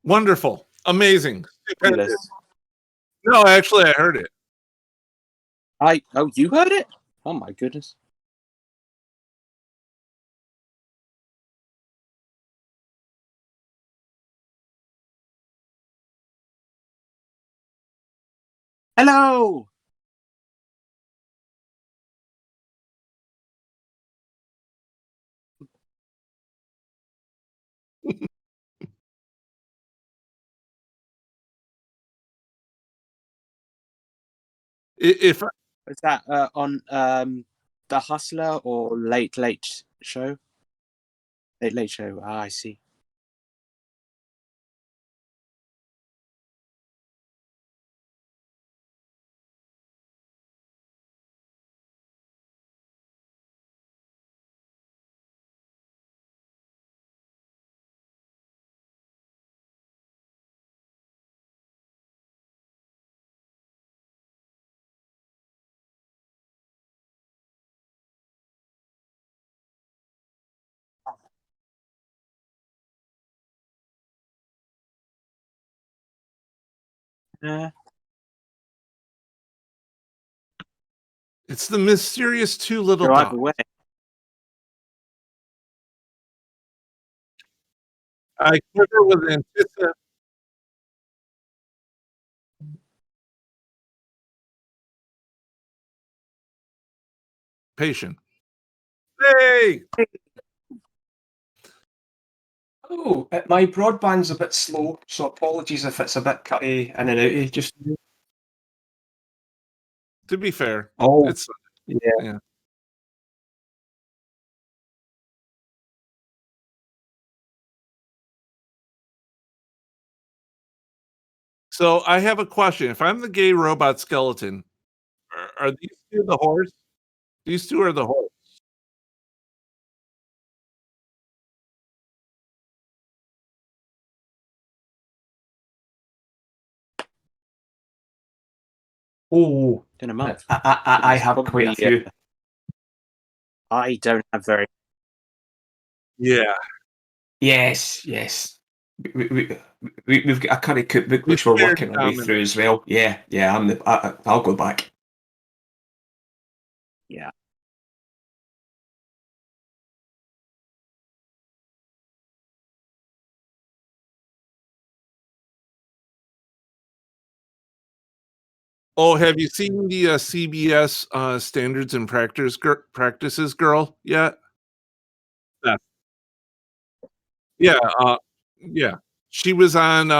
Wonderful. Amazing. Stupendous. Fabulous. No, actually, I heard it. Oh, you heard it? Oh my goodness. Hello. If Is that on The Hustler or Late Late Show? Late Late Show. Ah, I see. it's the mysterious two little Go either dogs. way. I quiver with anticipation. Hey! Oh, my broadband's a bit slow, so apologies if it's a bit cutty in and outy. Just To be fair, oh, it's yeah. So I have a question. If I'm the gay robot skeleton, are these two the horse? These two are the horse. Oh, In a month. I have Probably, quite a few. I don't have very. Yeah. Yes, yes. We've got a curry cookbook which we're shared working our way common. through as well. Yeah, yeah. I'll go back. Yeah. Oh, have you seen the CBS standards and practices girl yet? Yeah. Yeah, yeah. She was on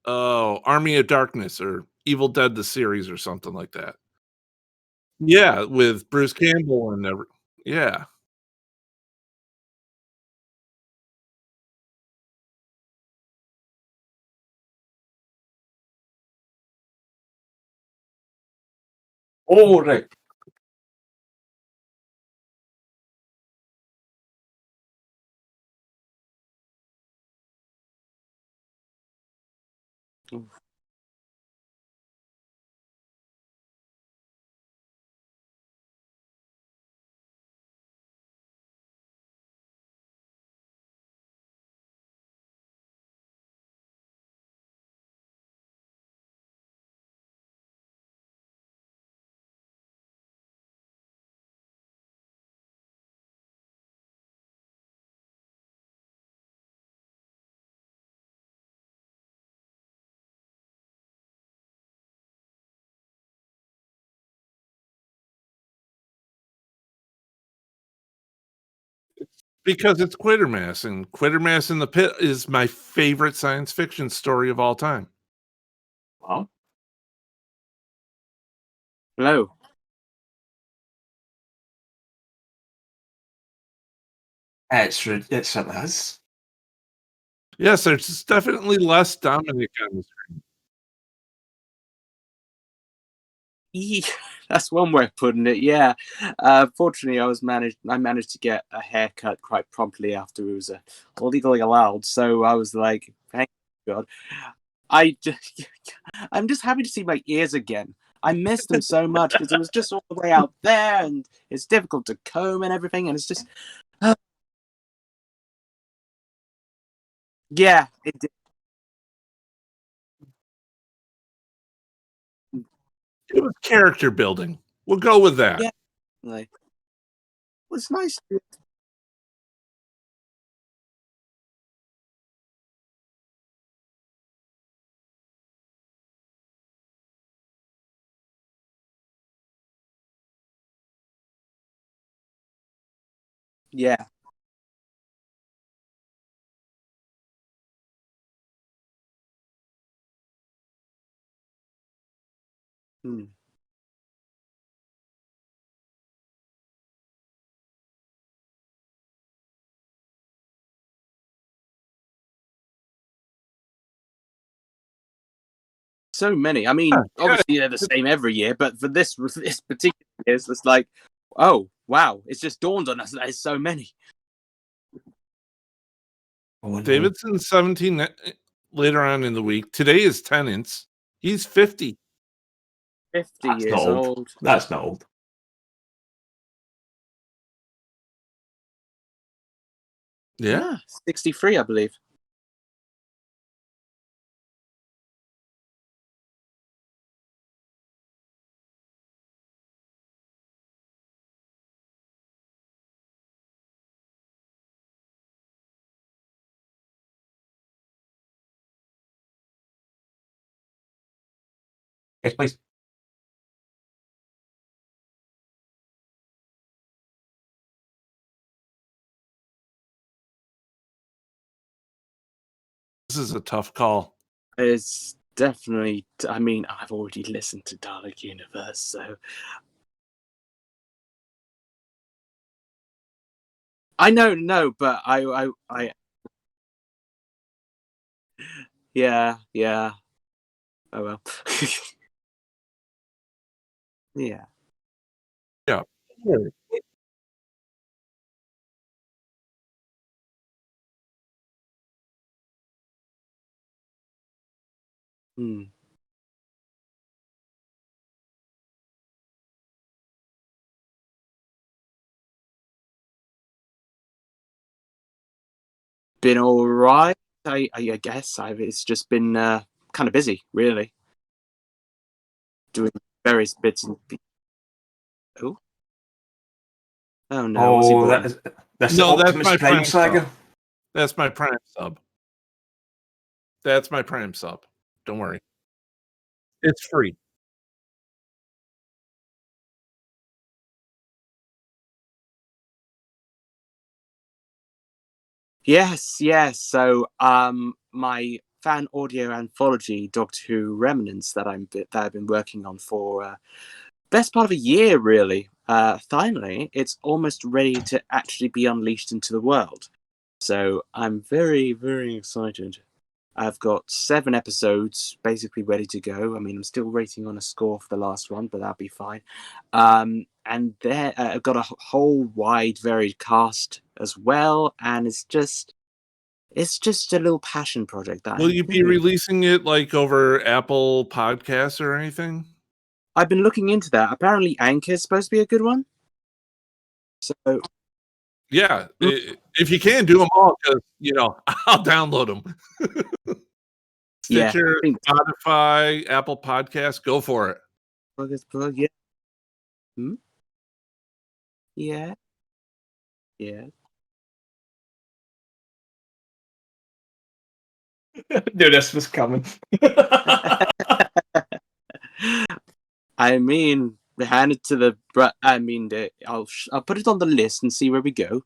Army of Darkness or Evil Dead the series or something like that. Yeah, with Bruce Campbell and yeah. Oh, right. Because it's Quatermass, and Quatermass in the Pit is my favorite science fiction story of all time. Wow. Hello. It certainly is. Yes, there's definitely less Dominic on the screen. That's one way of putting it. Yeah. Fortunately, I managed to get a haircut quite promptly after it was legally allowed. So I was like, thank God. I'm just happy to see my ears again. I missed them so much because it was just all the way out there, and it's difficult to comb and everything, and it's just, yeah, it did. It was character building. We'll go with that. Yeah. Like, it was nice. Yeah. Hmm. So many. I mean, Yeah, obviously they're the same every year, but for this particular year, it's like, oh wow, it's just dawned on us that there's so many. Oh, no. Davidson's 17 later on in the week. Today is Tennant's. He's 50. 50 That's years not old. old. That's not old. Yeah. 63, I believe. Yes, please. This is a tough call. It's definitely. I mean, I've already listened to Dalek Universe, so I know, no, but yeah, yeah. Oh well. Yeah. Yeah. Hmm. Been all right. I guess it's just been kind of busy, really, doing various bits and pieces. Oh, oh no, what's he Oh, bought? that is this No, that's Optimus my Prime Prime saga. sub. That's my Prime sub. That's my Prime sub. Don't worry. It's free. Yes, yes. So, my fan audio anthology, Doctor Who Remnants, that I've been working on for best part of a year, really. Finally, it's almost ready to actually be unleashed into the world. So I'm very, very excited. I've got 7 episodes basically ready to go. I mean, I'm still waiting on a score for the last one, but that'll be fine. And there, I've got a whole wide, varied cast as well, and it's just a little passion project that Will I'm you be really. releasing it like over Apple Podcasts or anything? I've been looking into that. Apparently, Anchor is supposed to be a good one. So, Yeah. If you can do them all, because I'll download them. yeah, I Stitcher, think Spotify, Apple Podcasts, go for it. plug, yeah. Hmm? Yeah, yeah. Knew this was coming. I mean, hand it to the. I mean, I'll put it on the list and see where we go.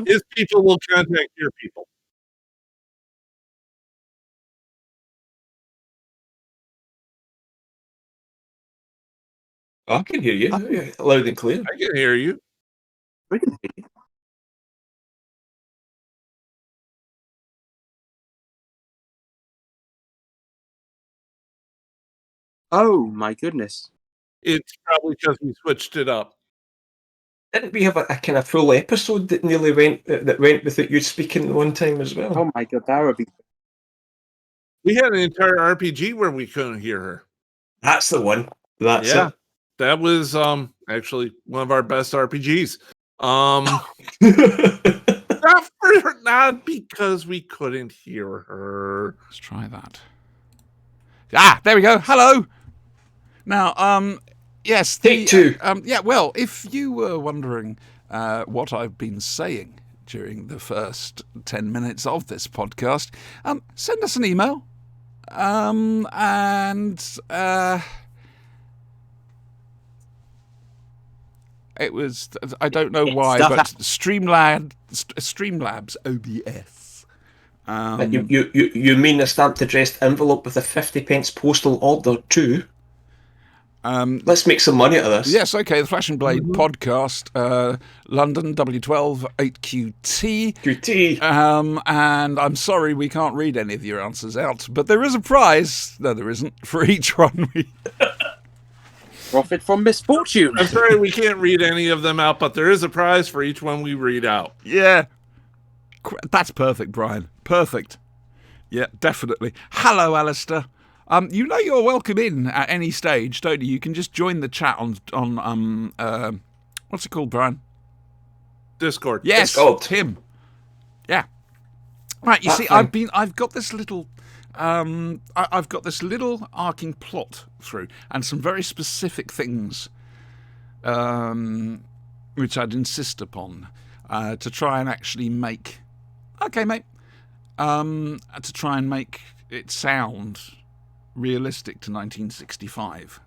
His people will contact your people. I can hear you. Yeah, loud and clear. I can hear you. We can hear you. Oh my goodness! It's probably because we switched it up. Didn't we have a kind of full episode that nearly went without you speaking one time as well? Oh my god, that would be. We had an entire RPG where we couldn't hear her. That's the one. That's Yeah. That was actually one of our best RPGs. it. not because we couldn't hear her. Let's try that. Ah, there we go. Hello. Now, yes. Take two. Yeah, well, if you were wondering what I've been saying during the first 10 minutes of this podcast, send us an email. It was, I don't know why, Stuff but Streamlabs OBS. You mean a stamped addressed envelope with a 50p postal order too? Let's make some money out of this. Yes, okay, the Flash and Blade podcast, London W12 8QT. QT. And I'm sorry we can't read any of your answers out, but there is a prize. No, there isn't, for each one we... Profit from misfortune. I'm sorry we can't read any of them out, but there is a prize for each one we read out. Yeah. That's perfect, Brian. Perfect. Yeah, definitely. Hello, Alistair. You know you're welcome in at any stage, don't you? You can just join the chat on what's it called, Brian? Discord. Yes, Discord. him. Yeah. Right, you That see, thing. I've got this little I've got this little arcing plot through, and some very specific things which I'd insist upon to try and actually make. Okay, mate. To try and make it sound realistic to 1965.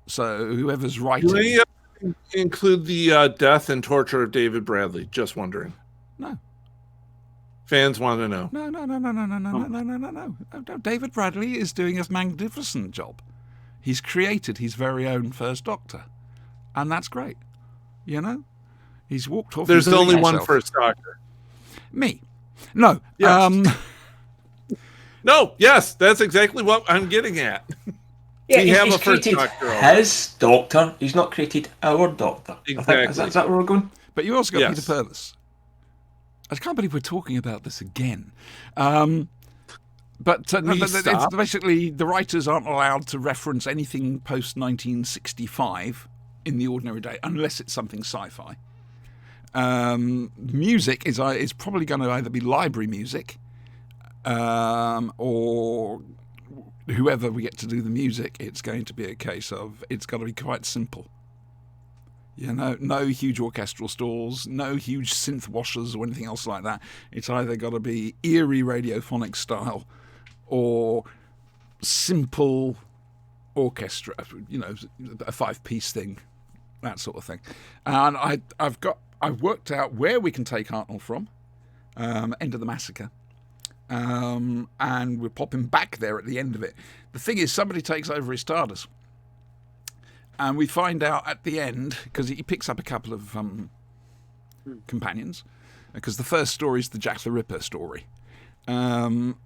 So whoever's writing. Do any of them include the death and torture of David Bradley? Just wondering. No. Fans want to know. No. David Bradley is doing a magnificent job. He's created his very own First Doctor, and that's great. You know, he's walked off. There's and only doing one himself. First Doctor. Me. No. Yes. No. Yes, that's exactly what I'm getting at. Yeah, We have he's a First created Doctor already. his Doctor. He's not created our Doctor. I think- Exactly. Is that where we're going? But you also got Yes. Peter Purvis. I can't believe we're talking about this again. No, it's basically the writers aren't allowed to reference anything post 1965 in the ordinary day unless it's something sci-fi. Music is probably going to either be library music or whoever we get to do the music. It's going to be a case of it's got to be quite simple. You know, no huge orchestral stalls, no huge synth washers or anything else like that. It's either got to be eerie radiophonic style or simple orchestra, you know, a 5-piece thing, that sort of thing. And I've worked out where we can take Hartnell from, End of the Massacre. And we're popping back there at the end of it. The thing is, somebody takes over his TARDIS. And we find out at the end, because he picks up a couple of companions, because the first story is the Jack the Ripper story. We find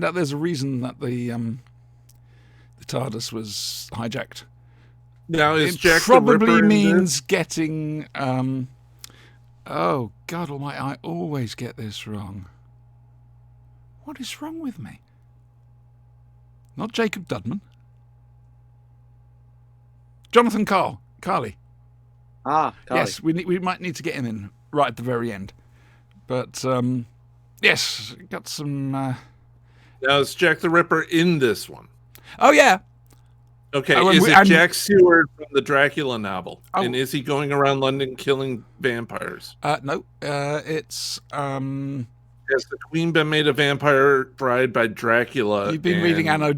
out there's a reason that the TARDIS was hijacked. Now, is It Jack the probably Ripper in means getting... oh, God almighty, I always get this wrong. What is wrong with me? Not Jacob Dudman. Jonathan Carley. Carly. Yes, we might need to get him in right at the very end. But, yes, got some... Now, is Jack the Ripper in this one? Oh, yeah. Okay, Oh, is and it Jack Seward from the Dracula novel? Oh. And is he going around London killing vampires? No, it's... Has the Queen been made a vampire bride by Dracula? You've been reading Anno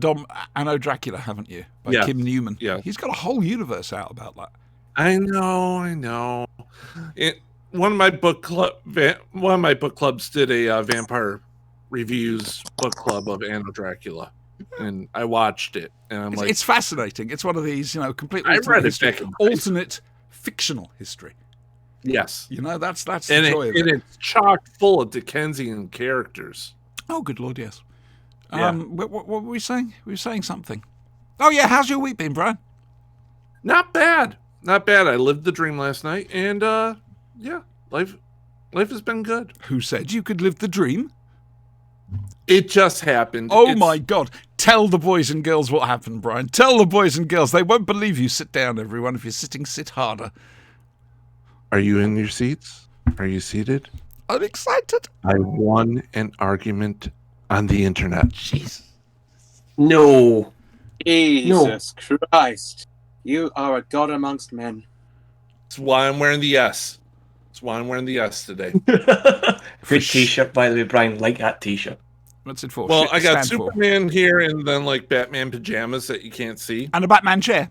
Dracula, haven't you? By Yes. Kim Newman. Yeah. He's got a whole universe out about that. I know. One of my book clubs did a vampire reviews book club of Anno Dracula, and I watched it, and I'm It's fascinating. It's one of these, completely I read it history, back in high alternate fictional history. yes, That's the and joy of it. it's chock full of Dickensian characters. Oh, good Lord, yes. Yeah. What were we saying? We were saying something. Oh, yeah, how's your week been, Brian? Not bad. I lived the dream last night, and yeah, life has been good. Who said you could live the dream? It just happened. Oh, my God. Tell the boys and girls what happened, Brian. Tell the boys and girls. They won't believe you. Sit down, everyone. If you're sitting, sit harder. Are you in your seats? Are you seated? I'm excited. I won an argument on the internet. Jeez. No. Jesus Christ. You are a god amongst men. That's why I'm wearing the S. That's why I'm wearing the S today. Good t-shirt, by the way, Brian. Like that t-shirt. What's it for? Well, Shit I got stand for. Superman here and then like Batman pajamas that you can't see And a Batman chair.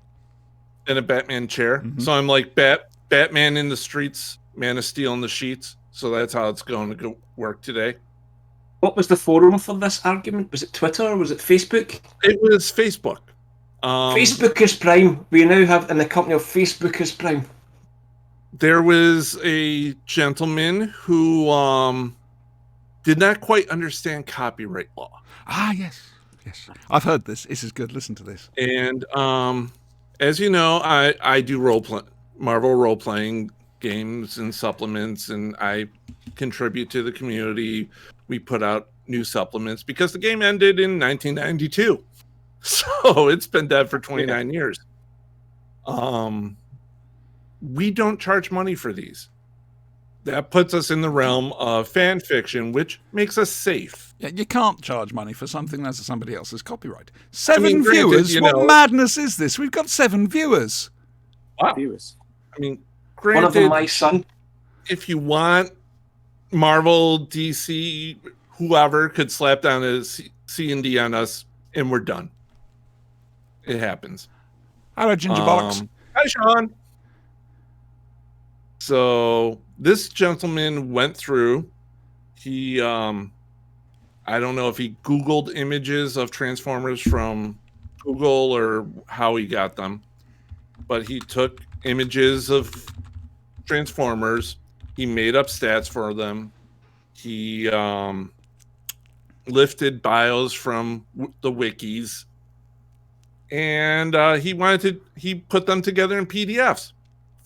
and a Batman chair. Mhm. So I'm like Batman in the streets, Man of Steel in the sheets. So that's how it's going to go work today. What was the forum for this argument? Was it Twitter or was it Facebook? It was Facebook. Facebookers Prime. We now have in the company of Facebookers Prime. There was a gentleman who did not quite understand copyright law. Ah, yes. Yes. I've heard this. This is good. Listen to this. And as you know, I do Marvel role-playing games and supplements, and I contribute to the community. We put out new supplements because the game ended in 1992. So it's been dead for 29 years. We don't charge money for these. That puts us in the realm of fan fiction, which makes us safe. Yeah, you can't charge money for something that's somebody else's copyright. 7 granted, viewers? you What know- madness is this? We've got 7 viewers. Wow. Viewers. I mean, One of them, granted, my son. if you want, Marvel, DC, whoever could slap down a C&D on us, and we're done. It happens. Hello, Ginger Bollocks. Hi, Sean. So this gentleman went through. He, I don't know if he Googled images of Transformers from Google or how he got them, but he took images of Transformers. He made up stats for them. He lifted bios from the wikis, and he put them together in PDFs.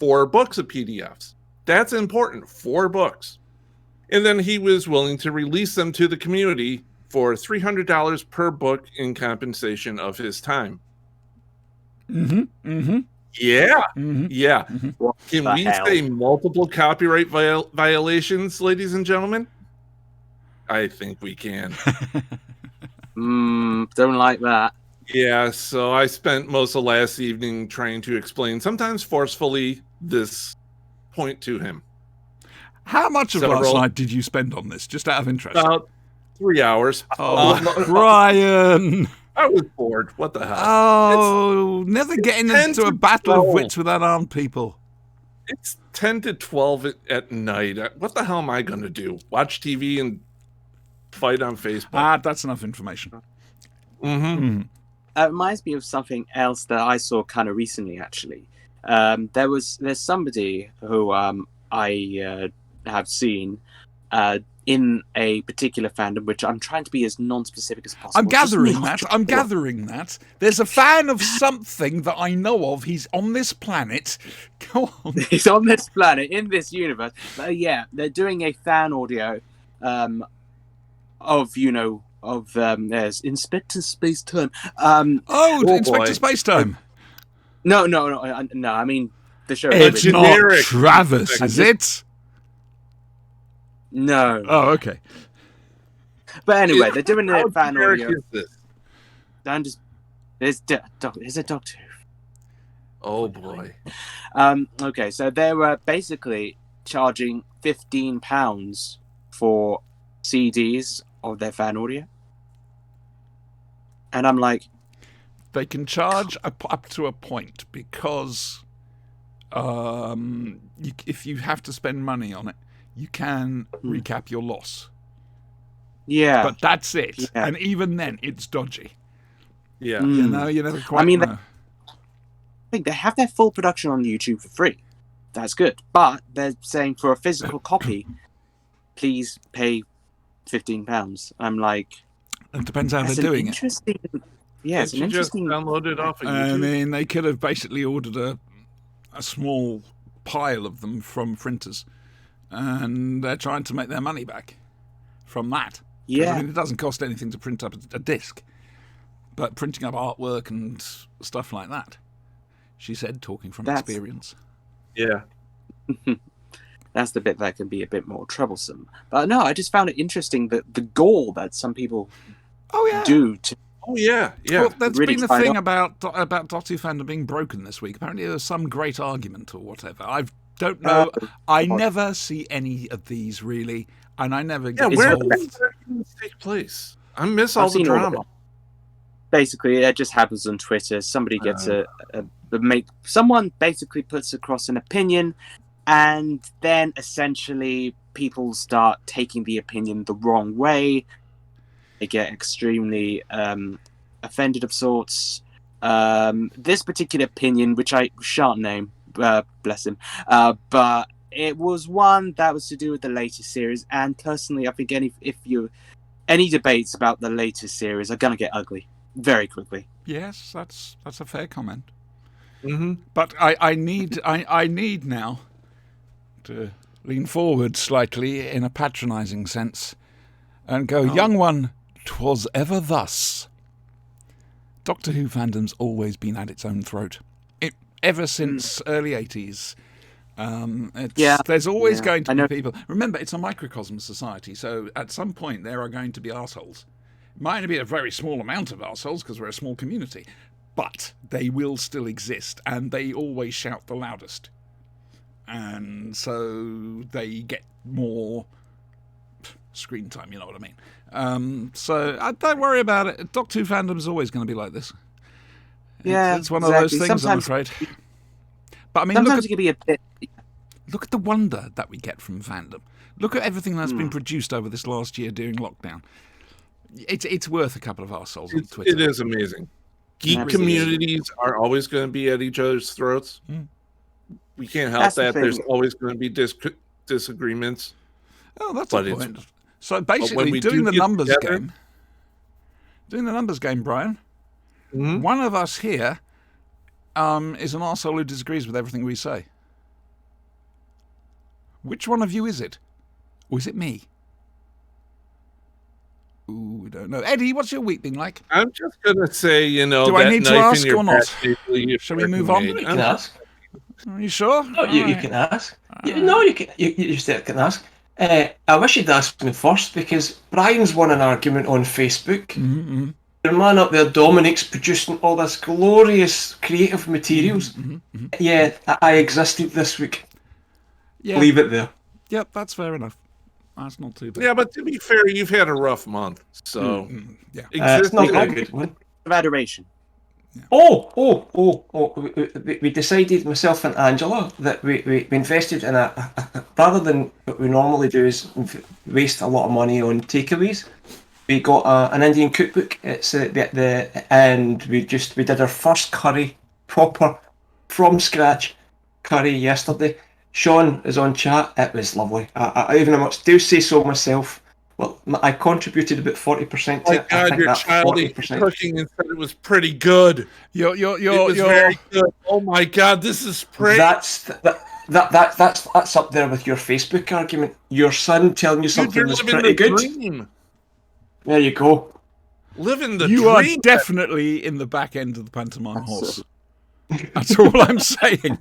4 books of PDFs. That's important. 4 books. And then he was willing to release them to the community for $300 per book in compensation of his time. Mm-hmm. Mm-hmm. Yeah. Mm-hmm. Yeah. What Can the we hell? say multiple copyright violations, ladies and gentlemen? I think we can. Don't like that. Yeah, so I spent most of last evening trying to explain, sometimes forcefully, this point to him. How much of last Several- night did you spend on this, just out of interest? About 3 hours. Oh, Brian! I was bored. What the hell? Oh, never getting 10 into a to battle of 12. wits with unarmed people. It's 10 to 12 at night. What the hell am I going to do? Watch TV and fight on Facebook? Ah, that's enough information. Mm-hmm. It reminds me of something else that I saw kind of recently, actually. There's somebody who I have seen in a particular fandom, which I'm trying to be as non-specific as possible. I'm gathering Just that. not- I'm gathering that. There's a fan of something that I know of. He's on this planet. Go on. He's on this planet, in this universe. But yeah, they're doing a fan audio of there's Inspector Space Time. Oh, Inspector boy. Spacetime. No. I mean the show. It's generic not generic Travis, is it? No. Oh, okay. But anyway, they're doing How a fan generic audio. is this? I'm just there's a Doctor Who. Oh, boy. Okay, so they were basically charging £15 for CDs of their fan audio, and I'm like, They can charge up to a point because if you have to spend money on it, you can recap your loss. yeah, But that's it. Yeah. And even then, it's dodgy. Yeah. You know, you never quite mean, know. I think they have their full production on YouTube for free. That's good, but they're saying for a physical copy, please pay £15. I'm like, It depends how that's they're an doing it. interesting. Yeah, it's an Did you just interesting. download it off of I YouTube? mean, they could have basically ordered a small pile of them from printers, and they're trying to make their money back from that. 'Cause, Yeah, I mean, it doesn't cost anything to print up a disc, but printing up artwork and stuff like that, she said, talking from That's- experience. Yeah. That's the bit that can be a bit more troublesome. But no, I just found it interesting that the goal that some people do to. Oh yeah. Well, that's really been the tied thing up. about Doctor Who fandom being broken this week. Apparently, there's some great argument or whatever. I don't know. I never see any of these really, and I never get where involved. does arguments take place? I miss all I've the seen all of drama. it. Basically, it just happens on Twitter. Somebody gets someone basically puts across an opinion, and then essentially people start taking the opinion the wrong way. They get extremely offended of sorts. This particular opinion, which I shan't name, bless him, but it was one that was to do with the latest series. And personally, I think any debates about the latest series are going to get ugly very quickly. Yes, that's a fair comment. Mm-hmm. But I need now to lean forward slightly in a patronising sense and go, young one, 'twas ever thus. Doctor Who fandom's always been at its own throat. Ever since early 80s. There's always going to be people. Remember, it's a microcosm society, so at some point there are going to be arseholes. It might only be a very small amount of arseholes because we're a small community, but they will still exist, and they always shout the loudest. And so they get more screen time, you know what I mean. So don't worry about it. Doctor Who fandom is always going to be like this. It's one of those things, sometimes, I'm afraid. But I mean, sometimes it can be a bit. Look at the wonder that we get from fandom. Look at everything that's been produced over this last year during lockdown. It's worth a couple of arseholes on Twitter. It is amazing. Geek communities are always going to be at each other's throats. We can't help that. There's always going to be disagreements. Oh, that's a point. So basically, doing the numbers game, Brian, one of us here is an arsehole who disagrees with everything we say. Which one of you is it? Or is it me? Ooh, we don't know. Eddie, what's your week been like? I'm just going to say, do I need to ask or not? Shall we move on? You can ask. Are you sure? No, you can ask. You still can ask. I wish you'd asked me first, because Brian's won an argument on Facebook. Mm-hmm. Your man up there, Dominic's producing all this glorious creative materials. Mm-hmm. Yeah, I existed this week. Yeah. Leave it there. Yep, that's fair enough. That's not too bad. Yeah, but to be fair, you've had a rough month, so yeah, it's not a good one. Of adoration. Yeah. We decided, myself and Angela, that we invested in rather than what we normally do is waste a lot of money on takeaways. We got an Indian cookbook. It's and we did our first curry, proper from scratch curry yesterday. Sean is on chat. It was lovely. I even do say so myself. Well, I contributed about 40% to it. Oh my God, your child is cooking and said it was pretty good. It was very good. Oh my God, this is pretty. That's up there with your Facebook argument. Your son telling you something was pretty good. Dream. There you go. Living the dream. You are definitely in the back end of the pantomime horse. That's all I'm saying.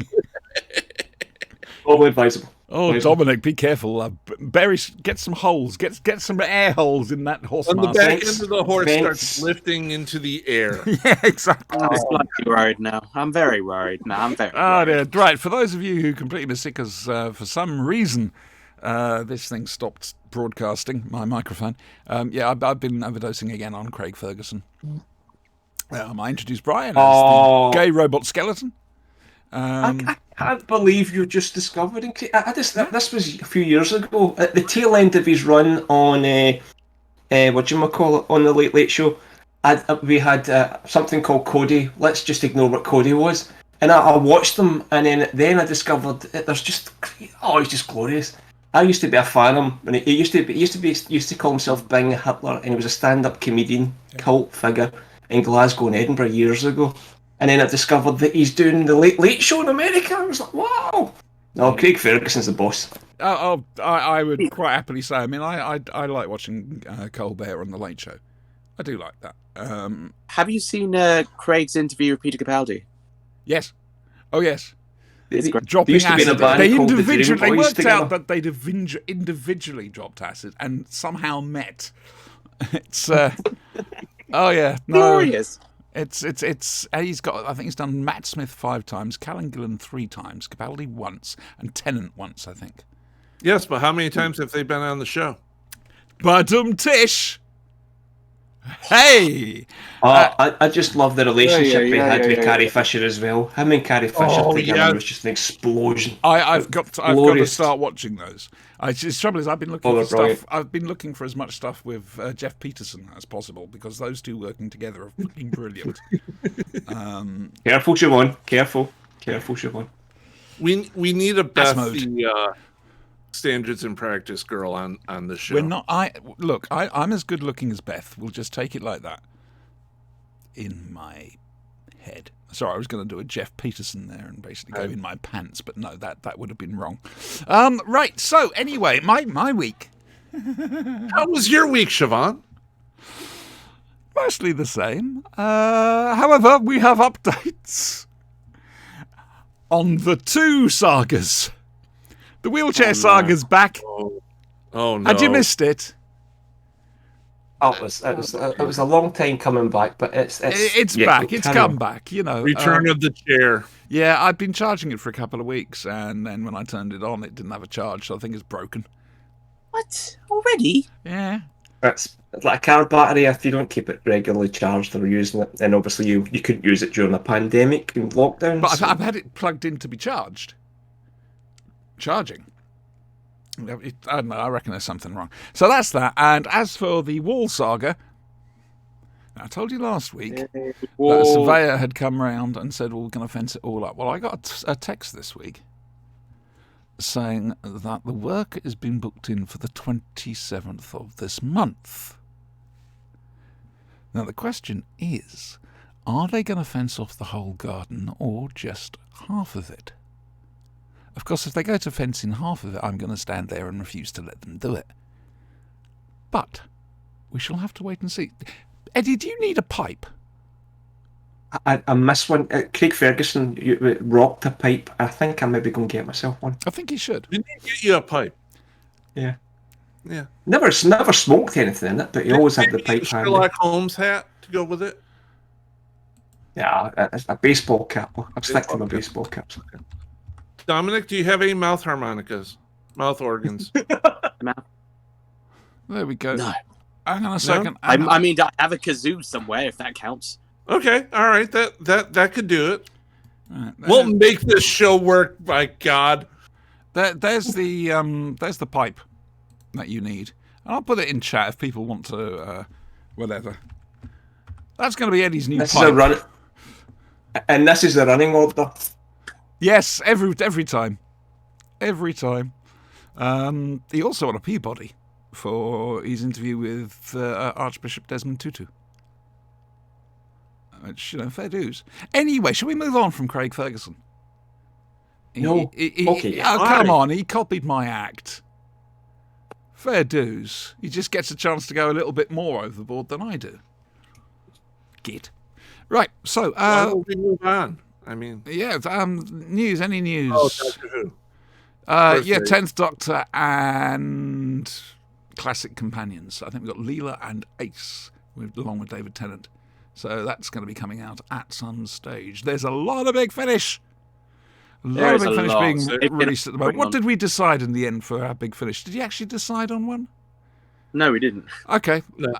Probably advisable. Oh, Dominic, be careful. Barry, get some holes. Get some air holes in that horse mask. On the back end of the horse starts lifting into the air. Yeah, exactly. I'm slightly worried now. I'm very worried now. I'm very worried. Dear. Right, for those of you who completely missed it, because for some reason this thing stopped broadcasting, my microphone. I've been overdosing again on Craig Ferguson. I introduced Brian as the gay robot skeleton. I can't believe you just discovered him. This was a few years ago at the tail end of his run on on the Late Late Show. We had something called Cody. Let's just ignore what Cody was, and I watched them, and then I discovered there's just he's just glorious. I used to be a fan of him, and he used to call himself Bing Hitler, and he was a stand-up comedian, cult figure in Glasgow and Edinburgh years ago. And then I discovered that he's doing the Late Late Show in America. I was like, wow. No, Craig Ferguson's the boss. I would quite happily say. I mean, I like watching Colbert on the Late Show. I do like that. Have you seen Craig's interview with Peter Capaldi? Yes. Oh, yes. It's great. dropping used to be in a acid. band They called the individually Dream Boys worked together. out that they'd individually dropped acid and somehow met. It's oh yeah, no, Glorious. it's he's got. I think he's done Matt Smith 5 times, Callan Gillan 3 times, Capaldi once, and Tennant once, I think. Yes, but how many times have they been on the show? Tish. Hey, I just love the relationship he had with yeah. Carrie Fisher as well. Him and Carrie Fisher Oh, together yeah. was just an explosion. I've got to Glorious. start watching those. The trouble is, I've been looking Oh, for they're stuff. brilliant. I've been looking for as much stuff with Jeff Peterson as possible because those two working together are fucking brilliant. Careful, Siobhan. Careful, Siobhan. We need a Beth mode. the standards and practice girl on the show. We're not. I'm as good looking as Beth. We'll just take it like that. In my head. Sorry, I was going to do a Jeff Peterson there and basically go in my pants, but no, that would have been wrong. Right. So anyway, my week. How was your week, Siobhan? Mostly the same. However, we have updates on the 2 sagas. The wheelchair saga's back. Oh no! Had you missed it? Oh, it was a long time coming back, but It's yeah, back. It's carry come on. back. You know. Return of the chair. Yeah, I'd been charging it for a couple of weeks, and then when I turned it on, it didn't have a charge, so I think it's broken. What? Already? Yeah. It's like a car battery. If you don't keep it regularly charged or using it, then obviously you couldn't use it during the pandemic and lockdown. But so- I've had it plugged in to be charged. Charging. I don't know, I reckon there's something wrong. So that's that. And as for the wall saga, I told you last week that a surveyor had come round and said, well, we're going to fence it all up. Well, I got a text this week saying that the work has been booked in for the 27th of this month. Now, the question is, are they going to fence off the whole garden or just half of it? Of course, if they go to fencing half of it, I'm going to stand there and refuse to let them do it. But we shall have to wait and see. Eddie, do you need a pipe? I missed one. Craig Ferguson rocked a pipe. I think I'm maybe going to get myself one. I think he should. We need to get you a pipe. Yeah. Yeah. Never smoked anything in it, but you always have the Maybe pipe a handy. Sherlock Holmes hat to go with it. Yeah, a baseball cap. I'll stick to my Baseball baseball caps. Dominic, do you have any mouth harmonicas? Mouth organs? There we go. No. Hang on a second. I mean, I have a kazoo somewhere, if that counts. Okay, all right. That could do it. Right, We'll make this show work. By God. there's the pipe that you need, and I'll put it in chat if people want to. Whatever. That's going to be Eddie's new This is pipe. a run, and this is the running order. Yes, every time. He also won a Peabody for his interview with Archbishop Desmond Tutu. Which, fair dues. Anyway, shall we move on from Craig Ferguson? No. Okay. Oh, come Why? on, he copied my act. Fair dues. He just gets a chance to go a little bit more overboard than I do. Git. Right, so, Why don't we move on? I mean, yeah, news, any news? oh, Doctor Who. Yeah, Birthday. 10th Doctor and classic companions. I think we've got Leela and Ace, along with David Tennant. So that's going to be coming out at some stage. There's a lot of Big Finish. A lot There of is Big a Finish lot. being So it's released at the moment. going What on. did we decide in the end for our Big Finish? Did you actually decide on one? No, we didn't. Okay. No.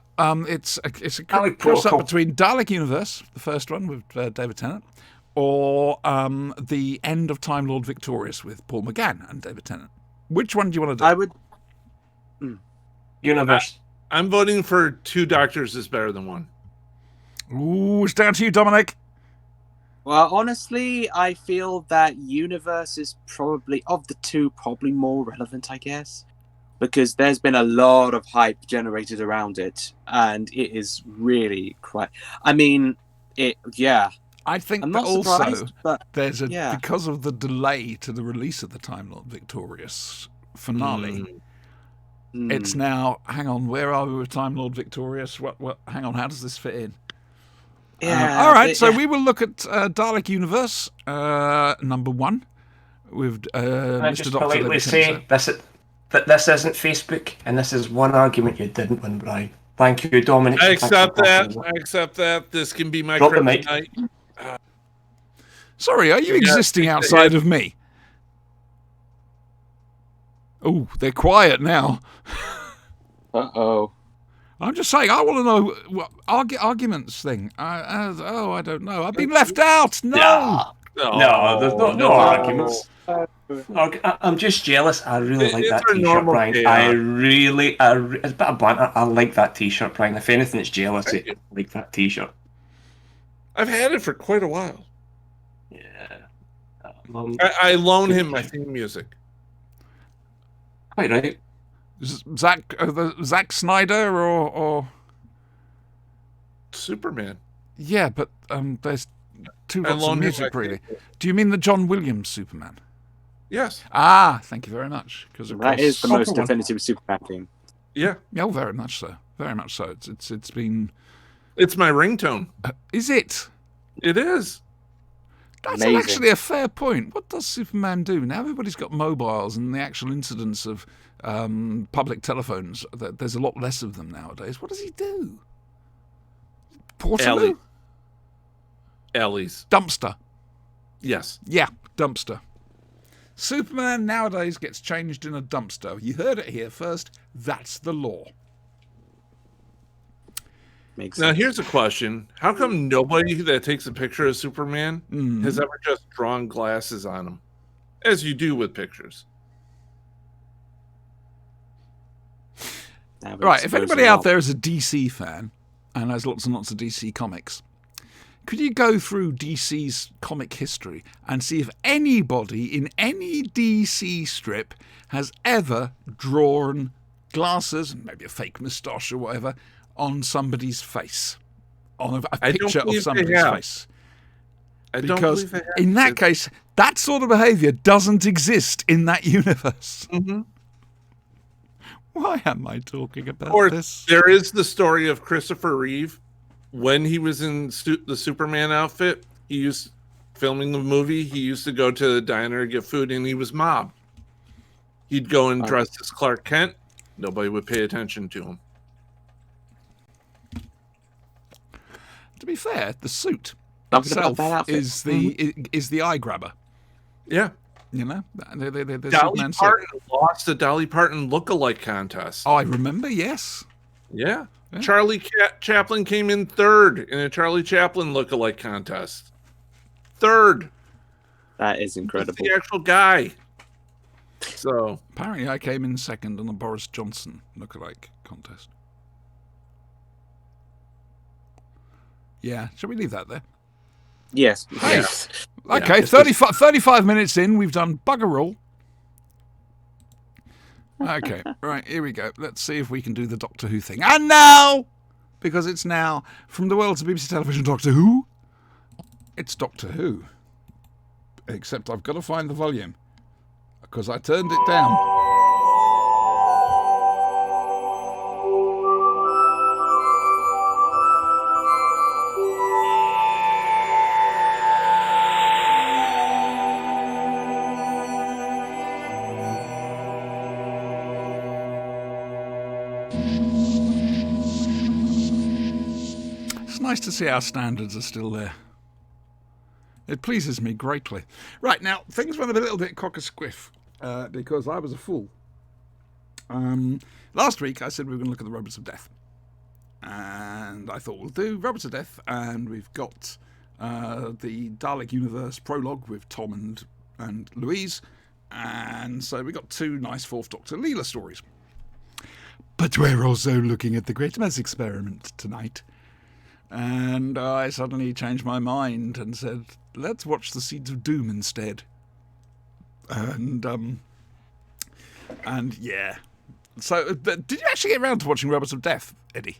It's a Dalek cross-up Protocol. between Dalek Universe, the first one with David Tennant, or the end of Time Lord Victorious with Paul McGann and David Tennant. Which one do you want to do? I would. Universe. I'm voting for 2 doctors is better than 1. Ooh, it's down to you, Dominic. Well, honestly, I feel that Universe is probably, of the two, probably more relevant, I guess. Because there's been a lot of hype generated around it. And it is really quite. I mean, yeah. I think I'm that not also surprised, but there's yeah. because of the delay to the release of the Time Lord Victorious finale. It's now, hang on, where are we with Time Lord Victorious? What? Hang on, how does this fit in? Yeah, all right, but- so yeah. we will look at Dalek Universe, number 1. with Can I Mr. just Doctor. politely say that this isn't Facebook, and this is one argument you didn't win, Brian. Thank you, Dominic. I Thanks for accept that. passing I accept that. This can be my Drop the mic. kryptonite. Sorry, are you Yeah, existing take the outside hit. of me? Oh, they're quiet now. Uh-oh. I'm just saying, I want to know what arguments thing. I don't know. I've been left out. No. No, there's no no. arguments. I'm just jealous. I really like It's that our T-shirt, normal Brian. chaos. It's a bit of banter. I like that T-shirt, Brian. If anything, it's jealousy. Thank you. I like that T-shirt. I've had it for quite a while. Yeah. I loan him my theme music. Quite right. Zack Snyder or Superman. yeah, but there's two I lots of loaned him music my really. theme music. Do you mean the John Williams Superman? Yes. Ah, thank you very much. Because That is the most Proper one. definitive Superman theme. Yeah. Oh, very much so. Very much so. It's been. It's my ringtone. Is it? It is. That's Amazing. actually a fair point. What does Superman do? Now everybody's got mobiles and the actual incidence of public telephones, there's a lot less of them nowadays. What does he do? Portaloo? Ellie. Ellie's. Dumpster. Yes. Yeah, dumpster. Superman nowadays gets changed in a dumpster. You heard it here first. That's the law. Makes Now sense. here's a question: how come nobody that takes a picture of Superman has ever just drawn glasses on him, as you do with pictures? Now we Right, if suppose anybody a out lot. there is a DC fan and has lots and lots of DC comics, could you go through DC's comic history and see if anybody in any DC strip has ever drawn glasses, maybe a fake moustache or whatever, on somebody's face? On a I don't picture of believe they somebody's have. face. I don't Because believe they have. in that case, that sort of behaviour doesn't exist in that universe. Mhm. Why am I talking about Or this? there is the story of Christopher Reeve when he was in the Superman outfit. He used filming the movie. He used to go to the diner get food, and he was mobbed. He'd go and dress as Clark Kent. Nobody would pay attention to him. To be fair, the suit Something about itself that outfit. is the eye grabber. Yeah. You know, the Dolly Superman suit. Parton lost the Dolly Parton look-alike contest. Oh, I remember. Yes. Yeah. Yeah. Charlie Chaplin came in third in a Charlie Chaplin look-alike contest. Third. That is That's incredible. the actual guy. So, Apparently, I came in second in the Boris Johnson lookalike contest. Yeah, shall we leave that there? Yes. Hey. Yes. Okay, it's 35 minutes in, we've done bugger all. Okay, right, here we go. Let's see if we can do the Doctor Who thing. And now, because it's now, from the world of BBC Television Doctor Who, it's Doctor Who. Except I've got to find the volume, because I turned it down. It's nice to see our standards are still there. It pleases me greatly. Right, now, things went a little bit cock-a-squiff because I was a fool. Last week, I said we were going to look at the Robots of Death. And I thought we'll do Robots of Death, and we've got the Dalek Universe prologue with Tom and Louise. And so we got two nice Fourth Doctor Leela stories. But we're also looking at the Great Mass Experiment tonight. And I suddenly changed my mind and said, let's watch The Seeds of Doom instead. And yeah. So, did you actually get around to watching Robots of Death, Eddie?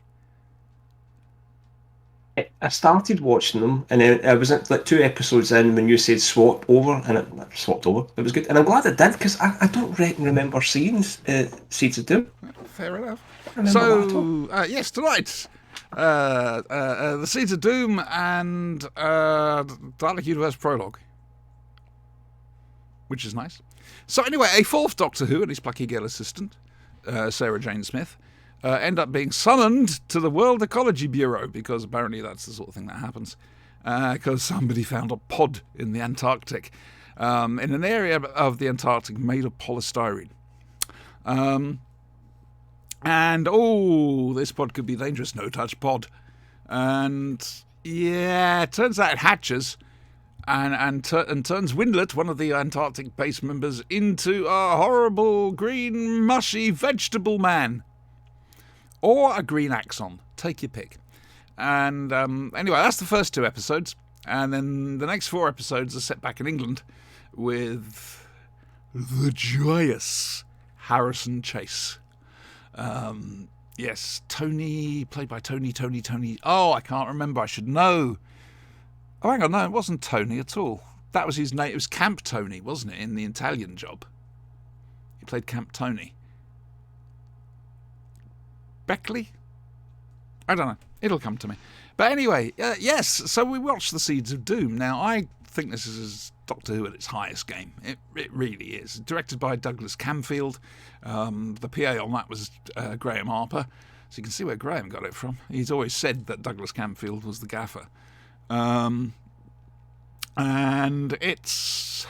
I started watching them, and then I was like 2 episodes in when you said swap over, and it swapped over. It was good, and I'm glad it did because I don't remember seeing Seeds of Doom. Fair enough. Remember that at all. So, yes, tonight, The Seeds of Doom and Dalek Universe prologue. which is nice. So anyway, a fourth Doctor Who and his plucky girl assistant, Sarah Jane Smith, end up being summoned to the World Ecology Bureau, because apparently that's the sort of thing that happens, because somebody found a pod in the Antarctic, in an area of the Antarctic made of polystyrene. And, this pod could be dangerous, no-touch pod. And, yeah, it turns out it hatches and turns Windlet, one of the Antarctic base members, into a horrible green mushy vegetable man. Or a green axon. Take your pick. And anyway, that's the first 2 episodes. And then the next 4 episodes are set back in England with the joyous Harrison Chase. Yes, Tony, played by Tony. Oh, I can't remember. I should know. Oh, hang on. No, it wasn't Tony at all. That was his name. It was Camp Tony, wasn't it, in the Italian Job? He played Camp Tony. Beckley? I don't know. It'll come to me. But anyway, yes, so we watched The Seeds of Doom. Now, I think this is Doctor Who at its highest game. It really is. Directed by Douglas Camfield. The PA on that was Graham Harper. So you can see where Graham got it from. He's always said that Douglas Camfield was the gaffer. And it's...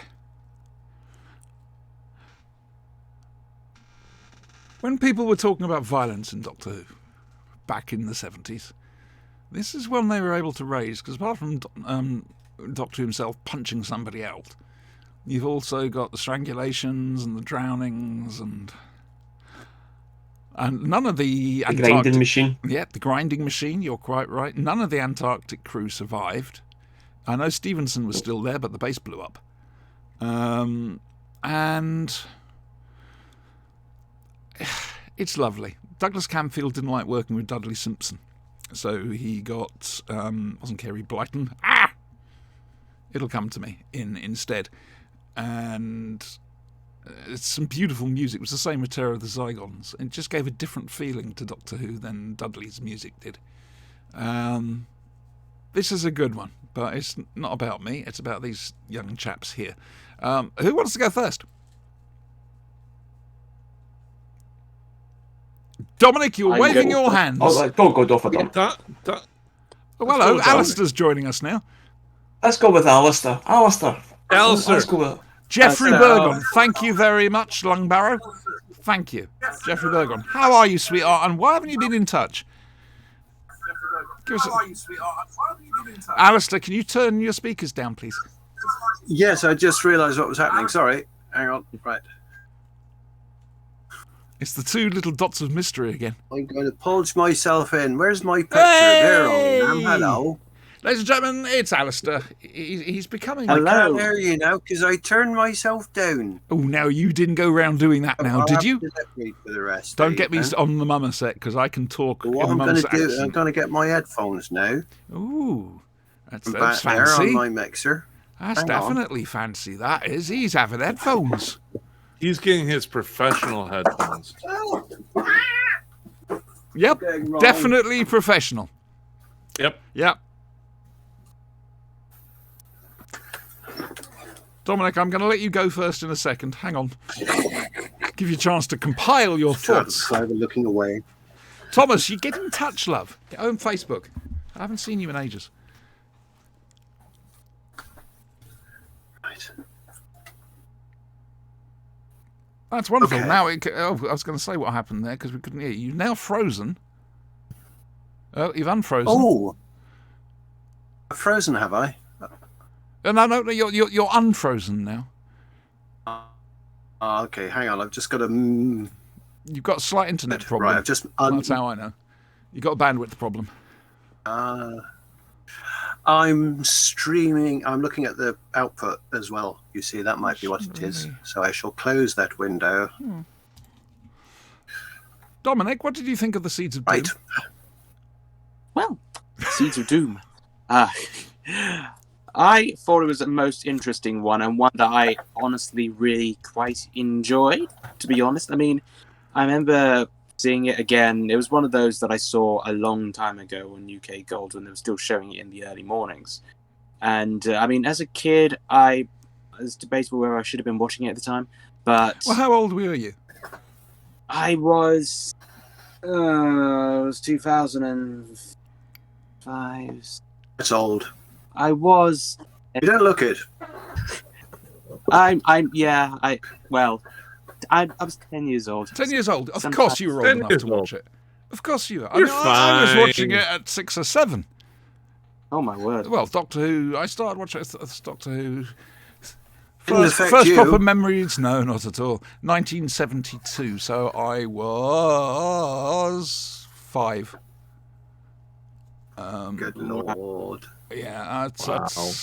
When people were talking about violence in Doctor Who back in the 70s, this is one they were able to raise, because apart from Doctor Who himself punching somebody out, you've also got the strangulations and the drownings and none of the grinding machine. Yeah, the grinding machine, you're quite right. None of the Antarctic crew survived. I know Stevenson was still there, but the base blew up. And it's lovely. Douglas Camfield didn't like working with Dudley Simpson, so he got wasn't Kerry Blyton. It'll come to me instead. And it's some beautiful music. It was the same with Terror of the Zygons. It just gave a different feeling to Doctor Who than Dudley's music did. This is a good one, but it's not about me. It's about these young chaps here. Who wants to go first? Dominic, you're waving your hands. Oh, go off with them. Oh, hello, Alistair's joining us now. Let's go with Alistair. Alistair. Let's go with Jeffrey Burgon, thank you very much, Lungbarrow. Thank you. Jeffrey Burgon. How are you, sweetheart, and why haven't you been in touch? Alistair, can you turn your speakers down, please? Yes, I just realised what was happening. Sorry. Hang on. Right. It's the 2 little dots of mystery again. I'm going to punch myself in. Where's my picture? There I am. Hello. Ladies and gentlemen, it's Alistair. He's becoming... I can't hear you now because I turned myself down. Oh, now you didn't go around doing that now, did you? For the rest Don't get me on the mama set, because I can talk what in I'm mama's going to do, accent. I'm going to get my headphones now. Ooh, that's back fancy. there on my mixer. That's Hang definitely fancy, that is. He's having headphones. He's getting his professional headphones. Yep, definitely professional. Yep. Dominic, I'm going to let you go first in a second. Hang on. Give you a chance to compile your thoughts. Looking away. Thomas, you get in touch, love. Get on Facebook. I haven't seen you in ages. Right. That's wonderful. Okay. Now, I was going to say what happened there because we couldn't hear you. You're now frozen. Oh, you've unfrozen. Oh, I've frozen, have I? No, you're unfrozen now. Okay, hang on. I've just got a. You've got a slight internet problem. Right, I've just. That's how I know. You've got a bandwidth problem. I'm streaming. I'm looking at the output as well. You see, that might be what it is. So I shall close that window. Dominic, what did you think of the Seeds of Doom? Right. Well, Seeds of Doom. I thought it was the most interesting one, and one that I honestly really quite enjoyed, to be honest. I mean, I remember seeing it again. It was one of those that I saw a long time ago on UK Gold when they were still showing it in the early mornings. And, I mean, as a kid, I It's debatable whether I should have been watching it at the time, but Well, how old were you? I was. It was 2005. It's old. I was. You don't look it. I was 10 years old. 10 years old. Of Sometimes- course you were old 10 enough years to watch it. Of course you were. You're I was watching fine. it at 6 or 7. Oh my word! Well, Doctor Who. I started watching Doctor Who. Didn't First affect you. proper memories? No, not at all. 1972. So I was 5. Good lord. Yeah,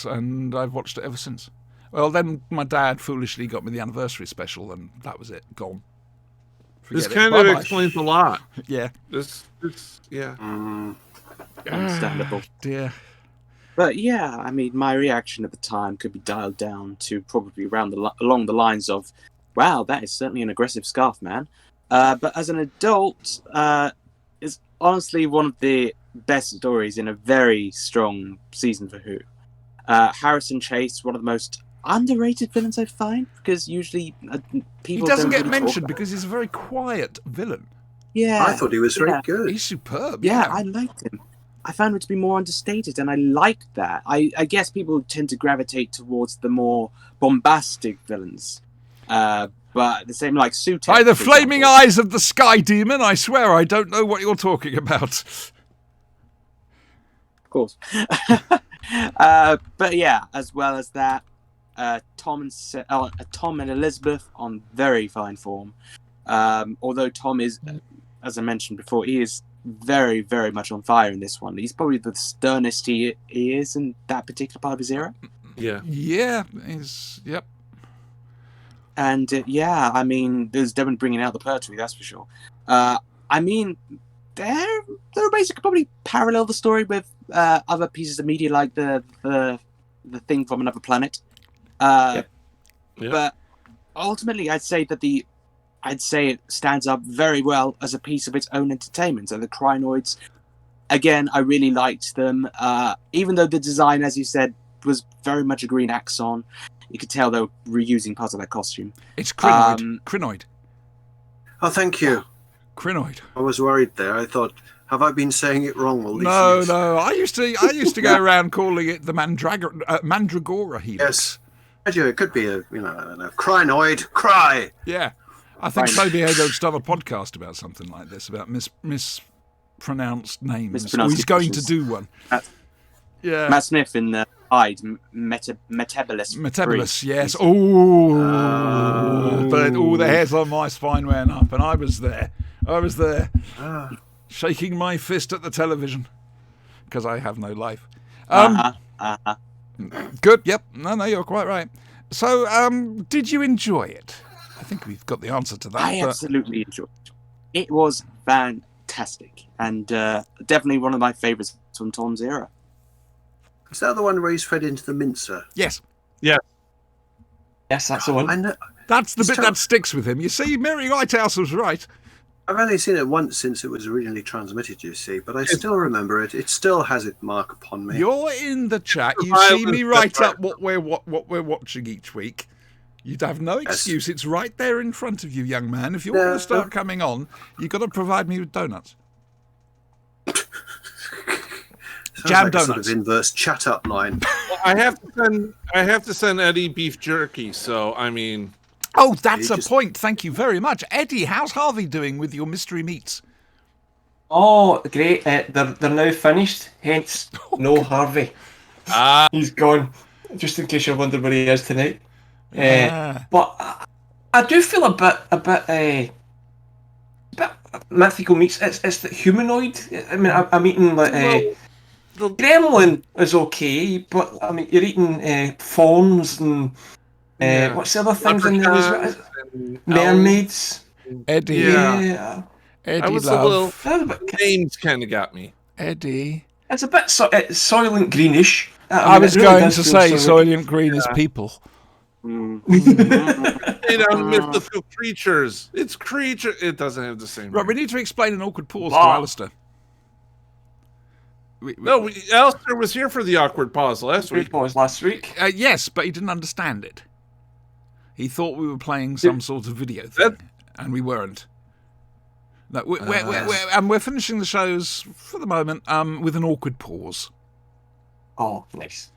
and I've watched it ever since. Well, then my dad foolishly got me the anniversary special, and that was it. Gone. This Forget it. kind of Bye-bye. explains a lot. Yeah. This yeah. Mm. Understandable. Dear. But yeah, I mean, my reaction at the time could be dialed down to probably along the lines of, "Wow, that is certainly an aggressive scarf, man." But as an adult, it's honestly one of the best stories in a very strong season for Who. Harrison Chase, one of the most underrated villains I find, because usually people He doesn't don't get really talk mentioned about because he's a very quiet villain. Yeah, I thought he was very yeah. good. He's superb. yeah, I liked him. I found him to be more understated, and I liked that. I guess people tend to gravitate towards the more bombastic villains, but the same like Sutek. By the for flaming example. eyes of the Sky Demon, I swear I don't know what you're talking about. Of course. But yeah, as well as that, Tom and Elizabeth on very fine form. Although Tom is, as I mentioned before, he is very, very much on fire in this one. He's probably the sternest he is in that particular part of his era. Yeah. Yeah, yep. And yeah, I mean, there's Devon bringing out the Pertwee, that's for sure. I mean, they're basically probably parallel the story with other pieces of media like the Thing from Another Planet. Yeah. But ultimately, I'd say it stands up very well as a piece of its own entertainment. And the Crinoids, again, I really liked them. Even though the design, as you said, was very much a green axon, you could tell they were reusing parts of that costume. It's Crinoid. Crinoid. Oh, thank you. Crinoid. I was worried there. I thought, have I been saying it wrong all these No, years? no. I used to go around calling it the Mandragora helix. Yes. It could be a crinoid. Cry. Yeah. I think maybe Edo's done a podcast about something like this, about mispronounced names. Mispronounced Or he's going to expressions. do one. Matt- Yeah. Matt Smith in the Hyde, Metabolus. Metabolus, 3. yes. Oh, the hairs on my spine went up, and I was there. Ah. Shaking my fist at the television because I have no life. Good. Yep. No, you're quite right. So, did you enjoy it? I think we've got the answer to that. I but absolutely enjoyed it. It was fantastic, and definitely one of my favourites from Tom's era. Is that the one where he's fed into the mincer? yes, Yes, that's the I one. know. that's the It's bit tough. that sticks with him. You see, Mary Whitehouse was right. I've only seen it once since it was originally transmitted, you see, but I still remember it. It still has its mark upon me. You're in the chat. You Violence see me write separate. up what we're watching each week. You'd have no excuse. It's right there in front of you, young man. If you want No. to start coming on, you've got to provide me with donuts. Sounds Jam like a sort donuts. of inverse chat up line. I have to send Eddie beef jerky, so I mean Oh, that's You a just- point. Thank you very much. Eddie, how's Harvey doing with your mystery meats? Oh, great. They're now finished, hence no Harvey. He's gone, just in case you're wondering where he is tonight. But I do feel a bit mythical meats. It's the humanoid. I mean, I'm eating like the gremlin is okay, but I mean, you're eating fawns and Yeah. what's the other things in there? leprechauns and Mermaids. Eddie, Yeah. Eddie, I was love. a little That's a bit, names kind of got me. Eddie. it's a bit soylent greenish. I mean, was it really going does to feel say soylent. Soylent Green is people. They don't mythical creatures. It's creature. It doesn't have the same. Right, we ring. need to explain an awkward pause to Ah. Alistair. No, Alistair was here for the awkward pause last We week. paused last week. Yes, but he didn't understand it. He thought we were playing some sort of video thing, and we weren't. No, we're finishing the shows for the moment with an awkward pause. Oh, nice.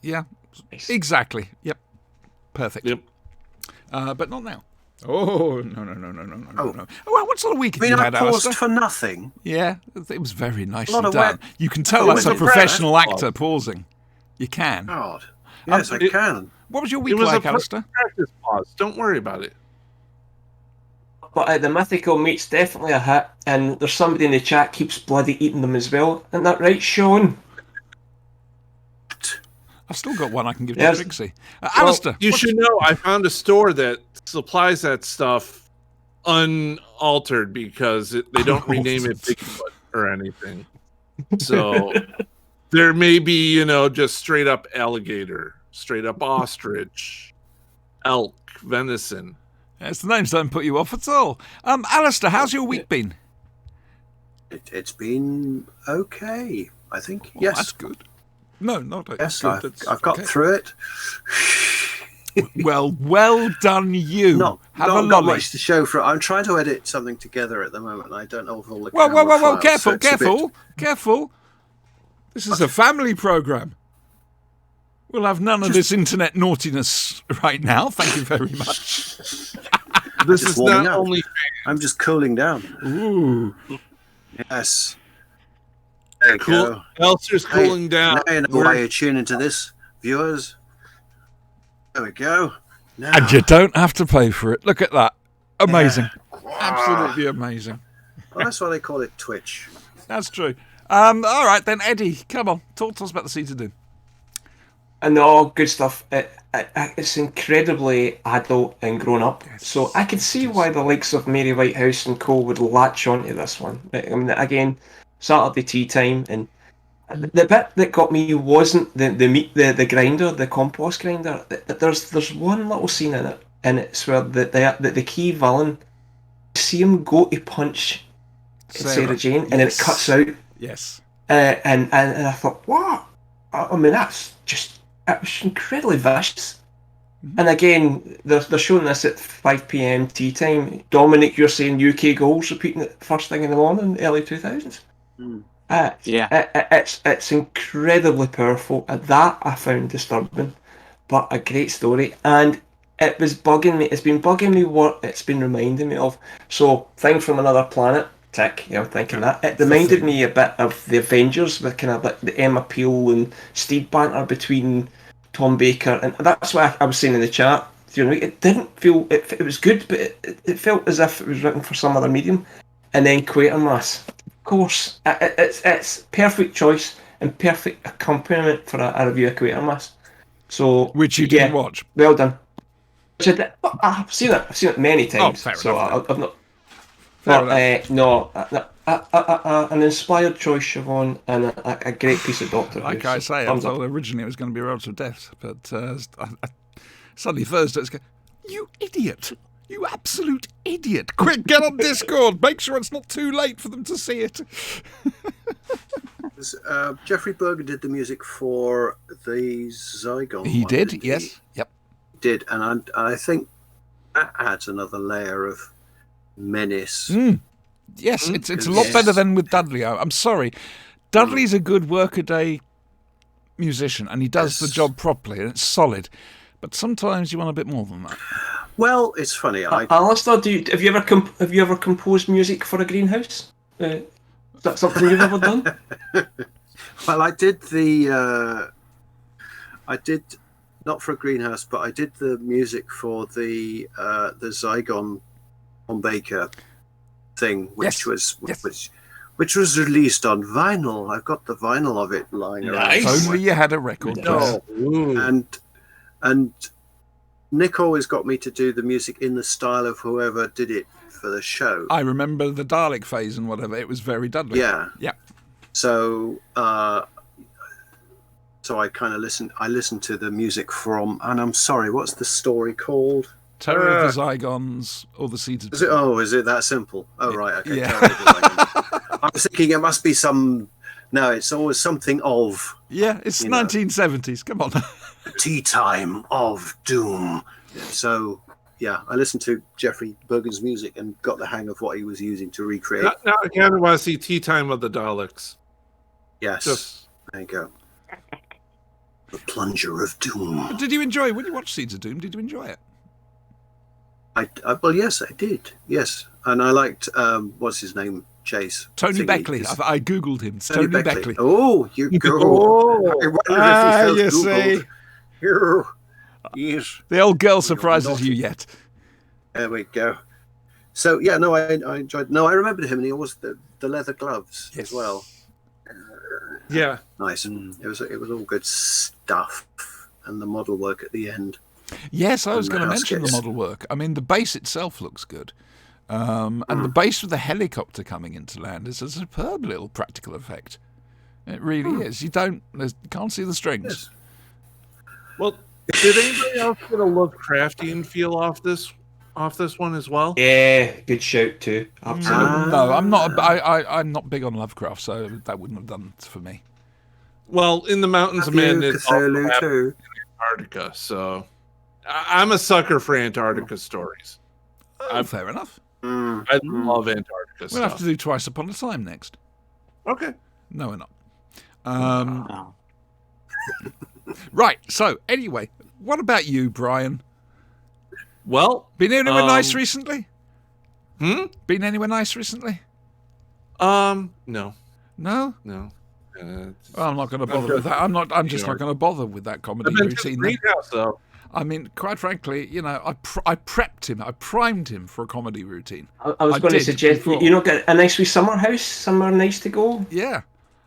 Yeah, Nice. exactly. Yep, perfect. Yep. But not now. Oh no. Well, what sort of week I have mean, you I had, paused Alistair? for nothing. Yeah, it was very nicely lot of done. work. You can tell Oh, that's a with the professional breath. actor pausing. You can. God. Yes, I it- can. What was your It week was like, a Alistair? practice pause. Don't worry about it. But the mythical meat's definitely a hit, and there's somebody in the chat keeps bloody eating them as well. Isn't that right, Sean? I've still got one I can give Yes. to Trixie. Well, Alistair, you what's- should know I found a store that supplies that stuff unaltered because they don't rename it Bigfoot or anything. So there may be, just straight up alligator, straight up ostrich, elk, venison. Yes, the names don't put you off at all. Alistair, how's your week been? It's been okay, I think. Well, Yes. that's good. No, not Yes, good. I've That's got okay. through it. Well done, you. Not Have a got lolly. much to show for it. I'm trying to edit something together at the moment. And I don't know if all the Whoa, camera files, so careful, it's a bit- careful. This is a family program. We'll have none of this internet naughtiness right now. Thank you very much. This Just is warming not up. only I'm just cooling down. Ooh. Yes. There you cool. go. Elster's cooling down. Now you know why you tune into this, viewers. There we go. Now, And you don't have to pay for it. Look at that. Amazing. Absolutely amazing. well, that's why they call it Twitch. That's true. All right, then, Eddie, come on. Talk to us about the Seeds of Doom. And all good stuff. It's incredibly adult and grown up. Yes, So I can see it is. why the likes of Mary Whitehouse and co would latch onto this one. I mean, again, Saturday tea time, and the bit that got me wasn't the meat, the grinder, the compost grinder. There's one little scene in it, and it's where the key villain, see him go to punch Sarah Jane, and then it Yes. cuts out. Yes. And I thought, what? I mean, it was incredibly vicious. And again, they're showing this at 5 p.m. tea time. Dominic, you're saying UK goals repeating it first thing in the morning, early 2000s. Mm. Yeah. It's incredibly powerful. That I found disturbing, but a great story. And it was bugging me. It's been bugging me what it's been reminding me of. So, Thing from Another Planet. Tick, thinking that. It reminded me a bit of the Avengers with kind of like the Emma Peel and Steve banter between Tom Baker, and that's what I was saying in the chat. It didn't feel it was good, but it felt as if it was written for some other medium. And then Quatermass, of course, it's perfect choice and perfect accompaniment for a review of Quatermass. So Which you didn't watch. well done. Which I did, but I've seen it many times. fair so enough, I've not. Fair But no, an inspired choice, Siobhan, and a great piece of Doctor Who. Like I So, say, I thumbs thought up. originally it was going to be Roads of Death, but suddenly Thursday it's going, you idiot! You absolute idiot! Quick, get on Discord! Make sure it's not too late for them to see it. Jeffrey Berger did the music for the Zygon. He one, did, didn't yes. Yep. He did, and I think that adds another layer of menace. Yes, it's a lot Yes. better than with Dudley. I'm sorry. Dudley's a good workaday musician, and he does the Yes. job properly, and it's solid. But sometimes you want a bit more than that. Well, it's funny. Alistair, have you ever composed music for a greenhouse? Is that something you've ever done? Well, I did not for a greenhouse, but I did the music for the Zygon on Baker thing, which Yes. which was released on vinyl. I've got the vinyl of it lying Nice. around. If only you had a record player. No. And Nick always got me to do the music in the style of whoever did it for the show. I remember the Dalek phase and whatever. It was very Dudley. Yeah. Yeah. So I kind of listened to the music from, and I'm sorry, what's the story called? Terror of the Zygons or the Seeds of Is it that simple? Oh, right. Okay. Yeah. Terror of the Zygons. I was thinking it must be some. No, it's always something of Yeah, it's You know. 1970s. Come on. tea time of doom. So yeah, I listened to Jeffrey Bergen's music and got the hang of what he was using to recreate. Now I kind of want to see Tea Time of the Daleks. Yes, Just there you go. The Plunger of Doom. Did you enjoy when you watched Seeds of Doom? Did you enjoy it? Well, yes, I did. Yes, and I liked what's his name, Chase. Tony Thingy. Beckley. It's I googled him. Tony Beckley. Oh, you go. Oh, I wonder if he you felt see. Googled. Here. Yes. The old girl You're surprises naughty. you yet. There we go. So yeah, no, I enjoyed. No, I remembered him, and he always the leather gloves as well. yeah. Nice. It was all good stuff, and the model work at the end. Yes, I was And going to the mention the house model work. I mean, the base itself looks good. And the base with the helicopter coming into land is a superb little practical effect. It really is. You can't see the strings. Yes. Well, did anybody else get a Lovecraftian feel off this one as well? Yeah, good shout too. Absolutely. No, I'm not. I'm not big on Lovecraft, so that wouldn't have done it for me. Well, in the Mountains of Have you Madness, also Cthulhu happened too? in Antarctica, so I'm a sucker for Antarctica stories. Fair enough. I love Antarctica We'll have stuff. to do Twice Upon a Time next. Okay. No, we're not. Oh. Right. So anyway, what about you, Brian? Well, Been anywhere nice recently? hmm? Been anywhere nice recently? No. No. No. Well, I'm not going to bother with that. I'm just not going to bother with that comedy I've been to the routine. greenhouse, though. I mean, quite frankly, I prepped him. I primed him for a comedy routine. I was I going to did suggest before. you not get a nice wee summer house, somewhere nice to go. Yeah.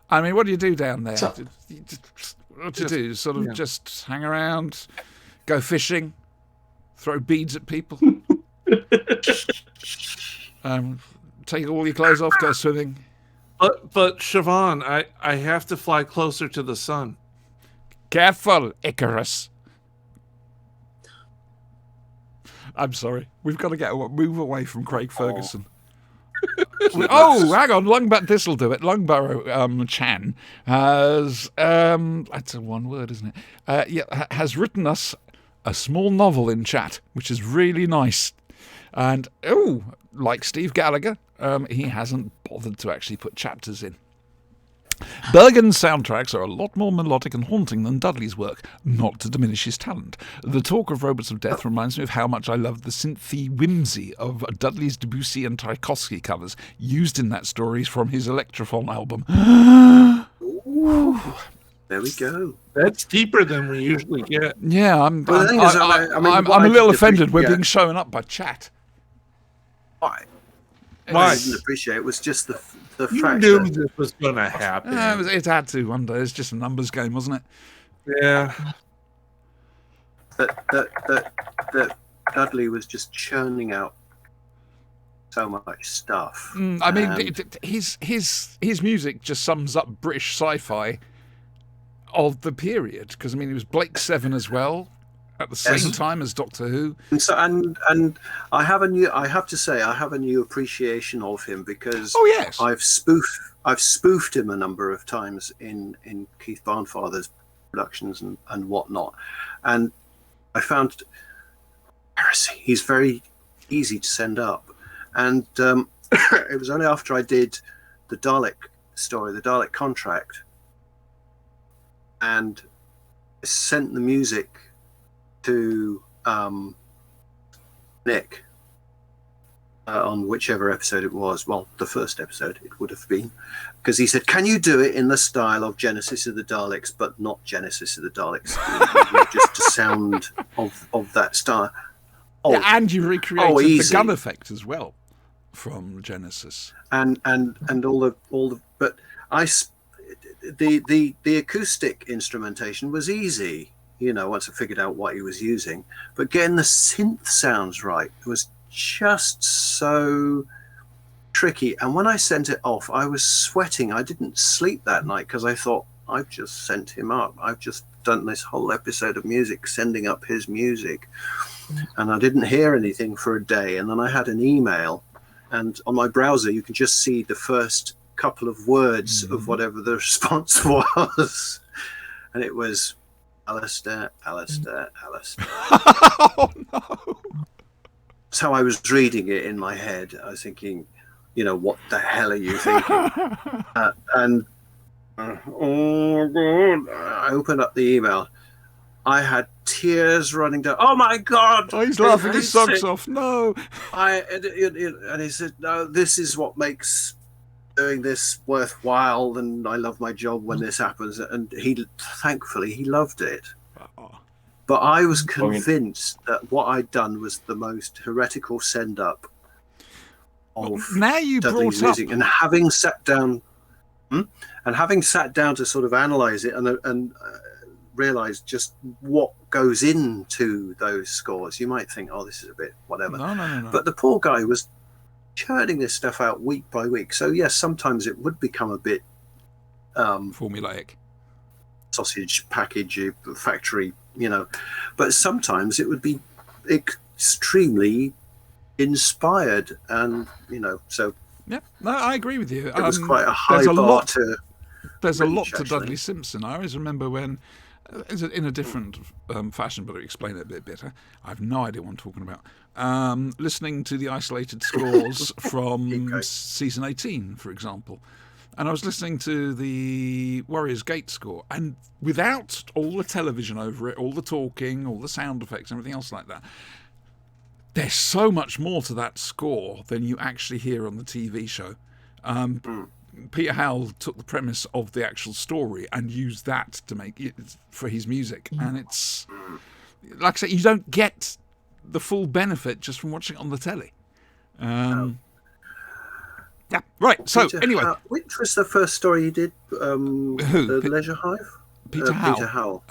I mean, what do you do down there? So- What do you do? Sort of just hang around, go fishing, throw beads at people, take all your clothes off, go swimming. But Siobhan, I have to fly closer to the sun. Careful, Icarus. I'm sorry. We've got to move away from Craig Ferguson. Oh, hang on. This'll do it. Lungborough Chan has that's a one word, isn't it? Has written us a small novel in chat, which is really nice. And like Steve Gallagher, he hasn't bothered to actually put chapters in. Bergen's soundtracks are a lot more melodic and haunting than Dudley's work, not to diminish his talent. The talk of Robots of Death reminds me of how much I love the synthy whimsy of Dudley's Debussy and Tchaikovsky covers used in that story from his Electrophon album. There we go. That's deeper than we usually get. Yeah, I'm Well, the thing is, I mean, I'm what a I little did offended we're yeah. being shown up by chat. Why? Why? What I didn't appreciate was just the You fact knew that this was going to happen. It had to one day. It's just a numbers game, wasn't it? Yeah. that Dudley was just churning out so much stuff. I mean, And- his music just sums up British sci-fi of the period. Because I mean, it was Blake Seven as well at the same time as Doctor Who. And so, and I have to say I have a new appreciation of him because Oh yes, I've spoofed him a number of times in Keith Barnfather's productions and whatnot, and I found heresy. He's very easy to send up, and it was only after I did the Dalek story, the Dalek Contract, and sent the music to Nick on whichever episode it was. Well, the first episode it would have been, because he said, "Can you do it in the style of Genesis of the Daleks, but not Genesis of the Daleks? Just to sound of that style." Oh, yeah, and you recreated the easy. gun effect as well from Genesis. and all the but the acoustic instrumentation was easy, once I figured out what he was using, but getting the synth sounds right was just so tricky. And when I sent it off, I was sweating. I didn't sleep that night because I thought, I've just sent him up. I've just done this whole episode of music, sending up his music, and I didn't hear anything for a day. And then I had an email, and on my browser you can just see the first couple of words of whatever the response was, and it was, Alistair. Oh no! So I was reading it in my head. I was thinking, what the hell are you thinking? Oh God! I opened up the email. I had tears running down. Oh my God! Oh, he's laughing his socks off. No. And he said, "No, this is what makes doing this worthwhile, and I love my job when this happens." And thankfully, he loved it. But I was convinced that what I'd done was the most heretical send up of now you Dudley's brought music, up and having sat down to sort of analyze it and realize just what goes into those scores, you might think, oh, this is a bit whatever. No. But the poor guy was churning this stuff out week by week. So yes, sometimes it would become a bit formulaic, sausage package factory, but sometimes it would be extremely inspired, and so yeah. No, I agree with you. it was quite a high there's a bar lot. to There's a lot reach, to actually. Dudley Simpson. I always remember when, in a different fashion, but I'll explain it a bit better. I have no idea what I'm talking about. Listening to the isolated scores from season 18, for example. And I was listening to the Warriors Gate score, and without all the television over it, all the talking, all the sound effects, everything else like that, there's so much more to that score than you actually hear on the TV show. Peter Howell took the premise of the actual story and used that to make it for his music. And it's, like I say, you don't get the full benefit just from watching it on the telly. Yeah, right. So, Peter anyway. Which was the first story you did? Who? The Leisure Hive? Peter Howell. Peter Howell.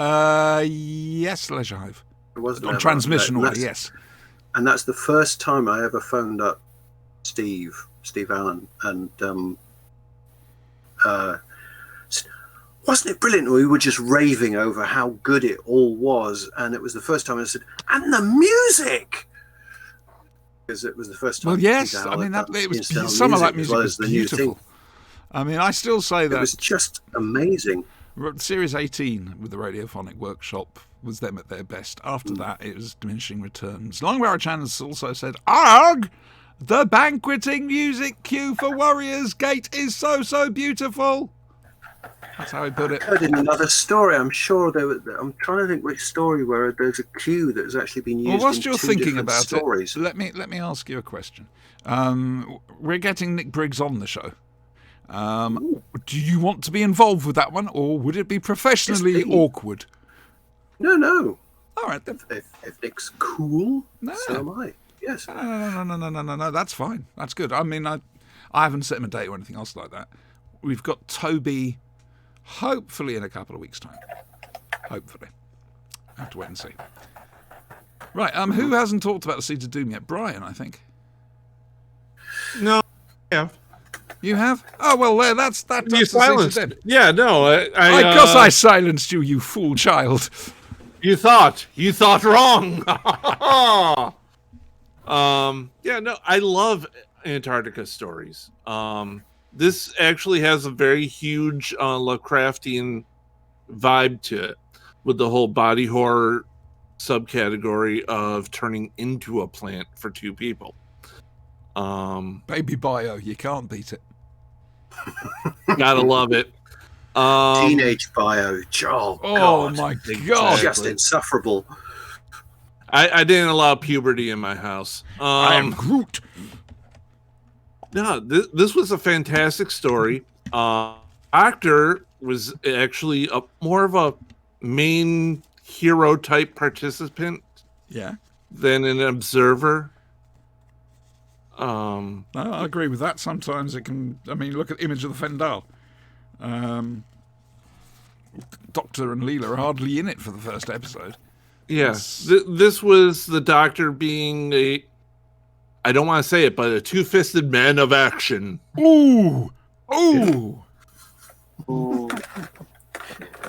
Yes, Leisure Hive. It wasn't On ever. transmission order, That's- yes. And that's the first time I ever phoned up Steve Allen, and wasn't it brilliant? We were just raving over how good it all was, and it was the first time I said, and the music! Because it was the first time. Well, yes, Peter I Howell mean, had done it was incidental some of that as music well was as the new beautiful. thing. I mean, I still say It that was just amazing. Series 18 with the Radiophonic Workshop was them at their best. After that, it was diminishing returns. Long Barrow Chan has also said, "Arg! The banqueting music cue for Warriors Gate is so beautiful." That's how he put it. I heard in another story, I'm sure I'm trying to think which story where there's a cue that has actually been used Well, whilst in you're two thinking different about stories. it, let me ask you a question. We're getting Nick Briggs on the show. Do you want to be involved with that one, or would it be professionally Yes, please. awkward? No. All right then. If Nick's cool, No. so am I. Yes. No. That's fine. That's good. I mean, I haven't set him a date or anything else like that. We've got Toby, hopefully in a couple of weeks' time. Hopefully, I have to wait and see. Right. Who hasn't talked about the Seeds of Doom yet? Brian, I think. No, yeah. You have? Oh well, there. That's You the Seeds of silenced. Dead. Yeah, no. Because I silenced you, you fool child. You thought wrong. Yeah, no, I love Antarctica stories. This actually has a very huge Lovecraftian vibe to it, with the whole body horror subcategory of turning into a plant for two people. Baby Bio, you can't beat it. Gotta love it. Teenage Bio. Oh, Oh God. my Exactly. god! Just insufferable. I didn't allow puberty in my house. I am Groot. No, this was a fantastic story. Actor was actually more of a main hero type participant Yeah, than an observer. no, I agree with that. Sometimes it can. I mean, look at the image of the Fendal. Doctor and Leela are hardly in it for the first episode. Yeah, Yes. this was the Doctor being I don't want to say it, but a two-fisted man of action. Ooh, ooh. Ooh.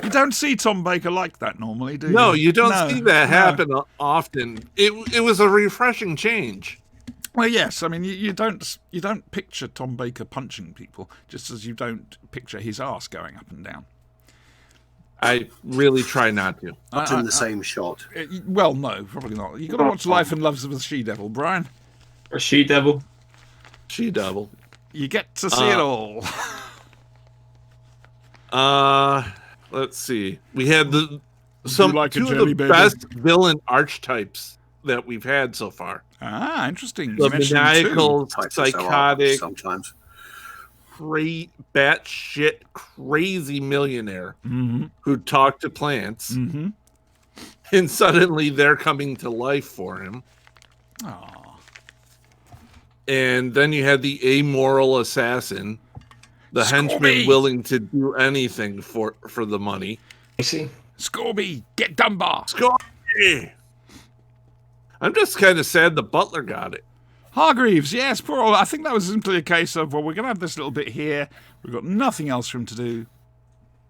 You don't see Tom Baker like that normally, do you? No, you don't No, see that no. happen often. It was a refreshing change. Well, yes. I mean, you don't picture Tom Baker punching people, just as you don't picture his arse going up and down. I really try not to. Not in the same shot. Well, no, probably not. You've got to watch Life and Loves of the She-Devil, Brian. A she-devil. She double. You get to see it all. Let's see. We had you two like a of jelly the baby? best villain archetypes that we've had so far. Ah, interesting. You The mentioned two. maniacal, Types are so psychotic, hard sometimes. batshit crazy millionaire Mm-hmm. who talked to plants, Mm-hmm. and suddenly they're coming to life for him. Aw. And then you had the amoral assassin, the henchman Scooby! willing to do anything for the money. You see? Scorby, get Dunbar. Scotty! I'm just kind of sad the butler got it. Hargreaves, yes, poor old. I think that was simply a case of, well, we're going to have this little bit here. We've got nothing else for him to do.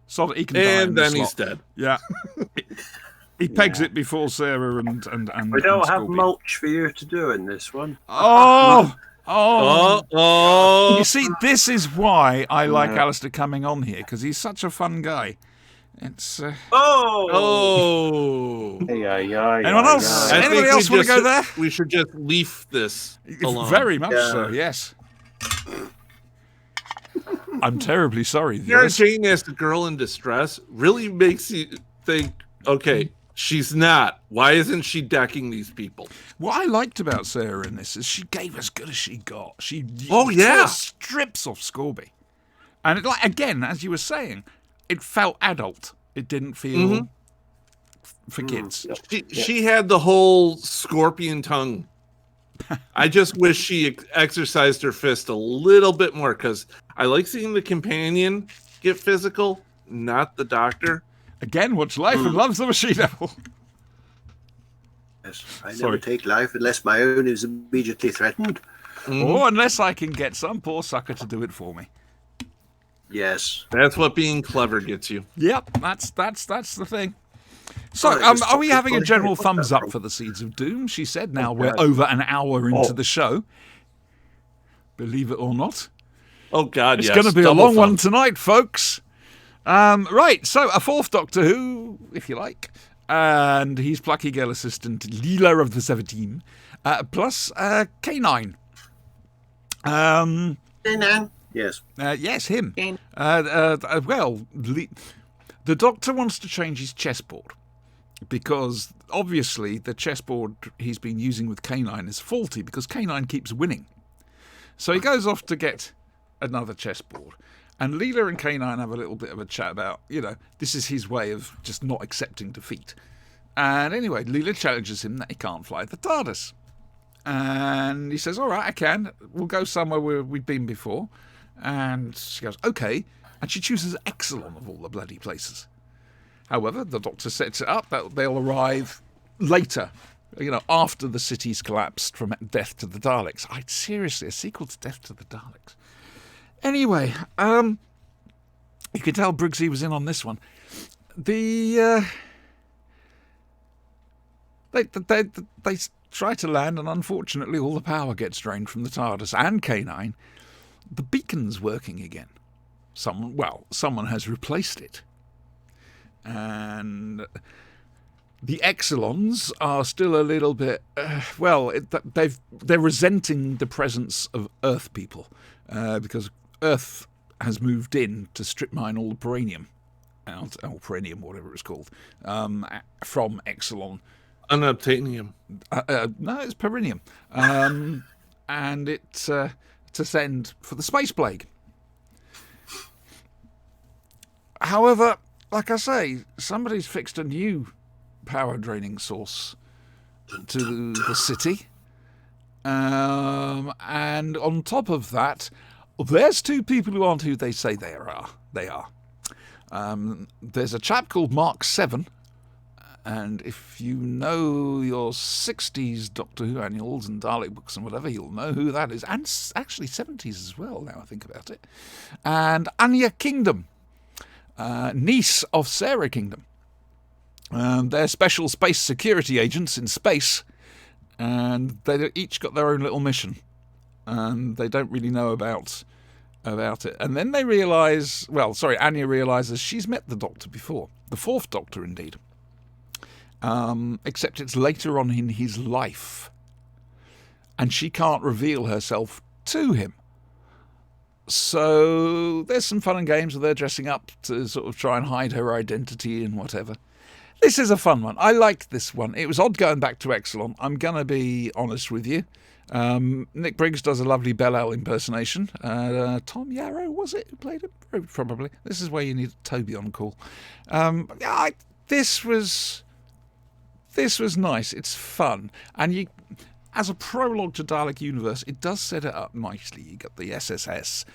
So that he can die in And the then he's slot. dead. Yeah. He pegs it before Sarah and We don't and have Scorby. mulch for you to do in this one. Oh! Oh. You see, this is why I like Yeah. Alistair coming on here, because he's such a fun guy. It's Oh. anyone else? I Anybody think else we want to go there? We should just leave this alone. Very much Yeah. so. Yes. I'm terribly sorry. Sarah Yes. Jane as the girl in distress really makes you think, okay, she's not. Why isn't she decking these people? What I liked about Sarah in this is she gave as good as she got. She Oh, yeah. tore strips off Scorby, and it, like again, as you were saying, it felt adult. It didn't feel for kids. She had the whole scorpion tongue. I just wish she exercised her fist a little bit more, because I like seeing the companion get physical, not the doctor. Again, watch Life and Loves of a She-Devil. Yes, I Sorry. never take life unless my own is immediately threatened. Or unless I can get some poor sucker to do it for me. Yes. That's what being clever gets you. Yep, that's the thing. So, Oh, it was are we having a Harry general Potter thumbs up from- for the Seeds of Doom? She said now we're over an hour into the show. Believe it or not. Oh, God, It's yes. going to be a Double long one thumbs. tonight, folks. Right, so a fourth Doctor Who, if you like, and he's plucky girl assistant Leela of the 17, plus K9. Yes. Yes, him. The Doctor wants to change his chessboard because obviously the chessboard he's been using with K9 is faulty because K9 keeps winning. So he goes off to get another chessboard. And Leela and K9 have a little bit of a chat about, this is his way of just not accepting defeat. And anyway, Leela challenges him that he can't fly the TARDIS. And he says, all right, I can. We'll go somewhere where we've been before. And she goes, okay. And she chooses Exelon of all the bloody places. However, the Doctor sets it up that they'll arrive later, after the city's collapsed from Death to the Daleks. Seriously, a sequel to Death to the Daleks. Anyway, you can tell Briggsy was in on this one. They try to land, and unfortunately, all the power gets drained from the TARDIS and K9. The beacon's working again. Someone has replaced it, and the Exelons are still a little bit. They're resenting the presence of Earth people because Earth has moved in to strip mine all the Perenium out, or Perenium, whatever it's called, from Exelon. Unobtainium. No, it's Perenium. And it to send for the Space Plague. However, like I say, somebody's fixed a new power draining source to the city. And on top of that, there's two people who aren't who they say they are. There's a chap called Mark 7. And if you know your 60s Doctor Who annuals and Dalek books and whatever, you'll know who that is. And actually 70s as well, now I think about it. And Anya Kingdom, niece of Sarah Kingdom. They're special space security agents in space. And they each got their own little mission. And they don't really know about about it. And then they realise, Anya realises she's met the Doctor before. The fourth Doctor, indeed. Except it's later on in his life. And she can't reveal herself to him. So there's some fun and games where they're dressing up to sort of try and hide her identity and whatever. This is a fun one. I liked this one. It was odd going back to Exelon. I'm going to be honest with you. Nick Briggs does a lovely Bel-El impersonation. Tom Yarrow, was it, who played it? Probably. This is where you need Toby on call. This was nice. It's fun. And as a prologue to Dalek Universe, it does set it up nicely. You got the SSS,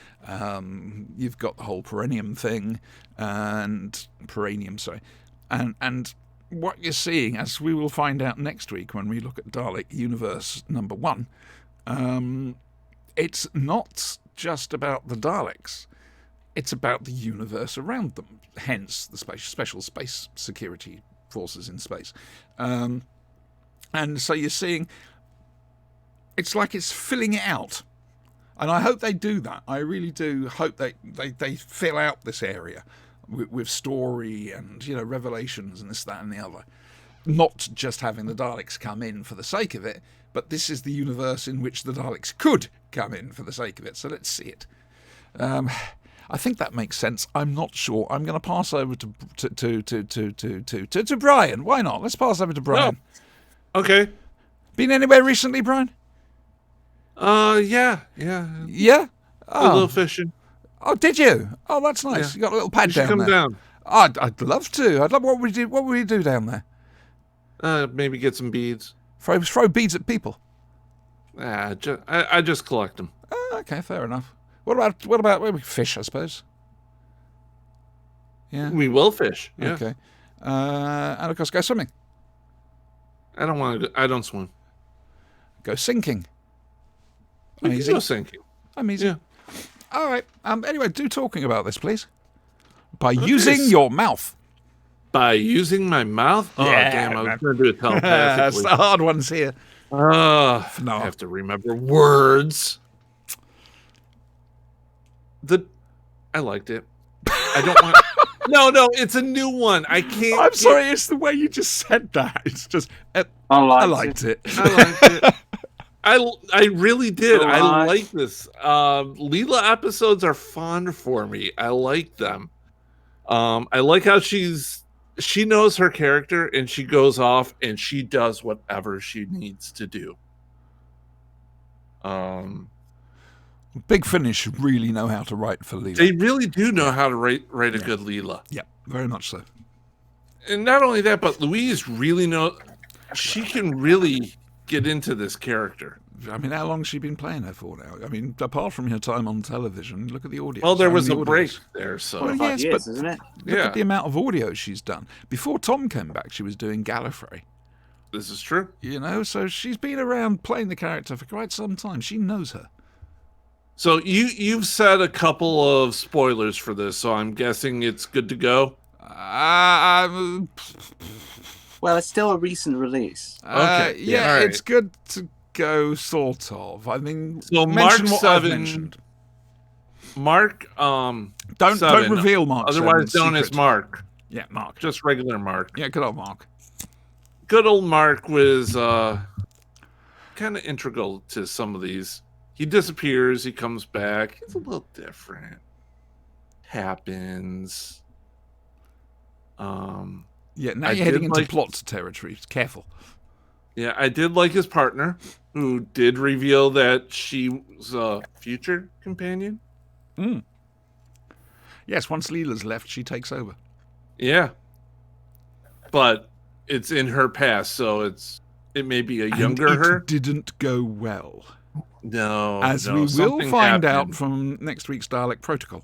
you've got the whole Perennium thing, and what you're seeing, as we will find out next week when we look at Dalek Universe number 1, it's not just about the Daleks. It's about the universe around them, hence the special space security forces in space. And so you're seeing, it's like it's filling it out. And I hope they do that. I really do hope they fill out this area with story and, revelations and this, that and the other. Not just having the Daleks come in for the sake of it, but this is the universe in which the Daleks could come in for the sake of it. So let's see it. I think that makes sense. I'm not sure. I'm going to pass over to Brian. Why not? Let's pass over to Brian. Oh, okay. Been anywhere recently, Brian? Yeah. Yeah? A little fishing. Oh, did you? Oh, that's nice. Yeah. You got a little pad You should down come there. down. I'd love to. I'd love. What would we do down there? Maybe get some beads. Throw beads at people. I just collect them. Oh, okay, fair enough. What about fish? I suppose. Yeah. We will fish. Yeah. Okay. And of course, go swimming. I don't want to. I don't swim. Go sinking. We can Easy. go sinking. I'm easy. Yeah. All right. Anyway, do talking about this, please. By using your mouth. By using my mouth? Oh, Yeah, damn, I man. was going to do it That's telepathically. the hard ones here. No. No. I have to remember words. I liked it. I don't want... No, it's a new one. I can't... I'm sorry, it's the way you just said that. It's just... I liked it. I liked it. I really did. So I I- like this. Leela episodes are fun for me. I like them. I like how she knows her character and she goes off and she does whatever she needs to do. Big Finish really know how to write for Leela. They really do know how to write a good Leela. Yeah, very much so. And not only that, but Louise really she can really get into this character. I mean, how long's she been playing her for now? I mean, apart from her time on television, look at the audio. Well, there I mean, was the a audios. break there, so 25 yes, years, but- isn't it? Look yeah, at the amount of audio she's done. Before Tom came back, she was doing Gallifrey. this is true. So she's been around playing the character for quite some time. She knows her. So you've said a couple of spoilers for this, so I'm guessing it's good to go. Well, it's still a recent release. Okay, yeah, all right. it's good to go, sort of. I mean, So mention Mark what I've 7, mentioned. Mark, Don't 7, reveal Mark. otherwise 7, known as secret. Mark, Yeah, Mark. just regular Mark. Yeah, good old Mark. Good old Mark was kind of integral to some of these. He disappears, he comes back. It's a little different. Happens. Yeah, now I you're heading did into like- plot territory. Careful. Yeah, I did like his partner, who did reveal that she was a future companion. Yes, once Leela's left, she takes over. Yeah. But it's in her past, so it may be a younger and it her. didn't go well. No. As no, we will something find out happened. from next week's Dalek Protocol.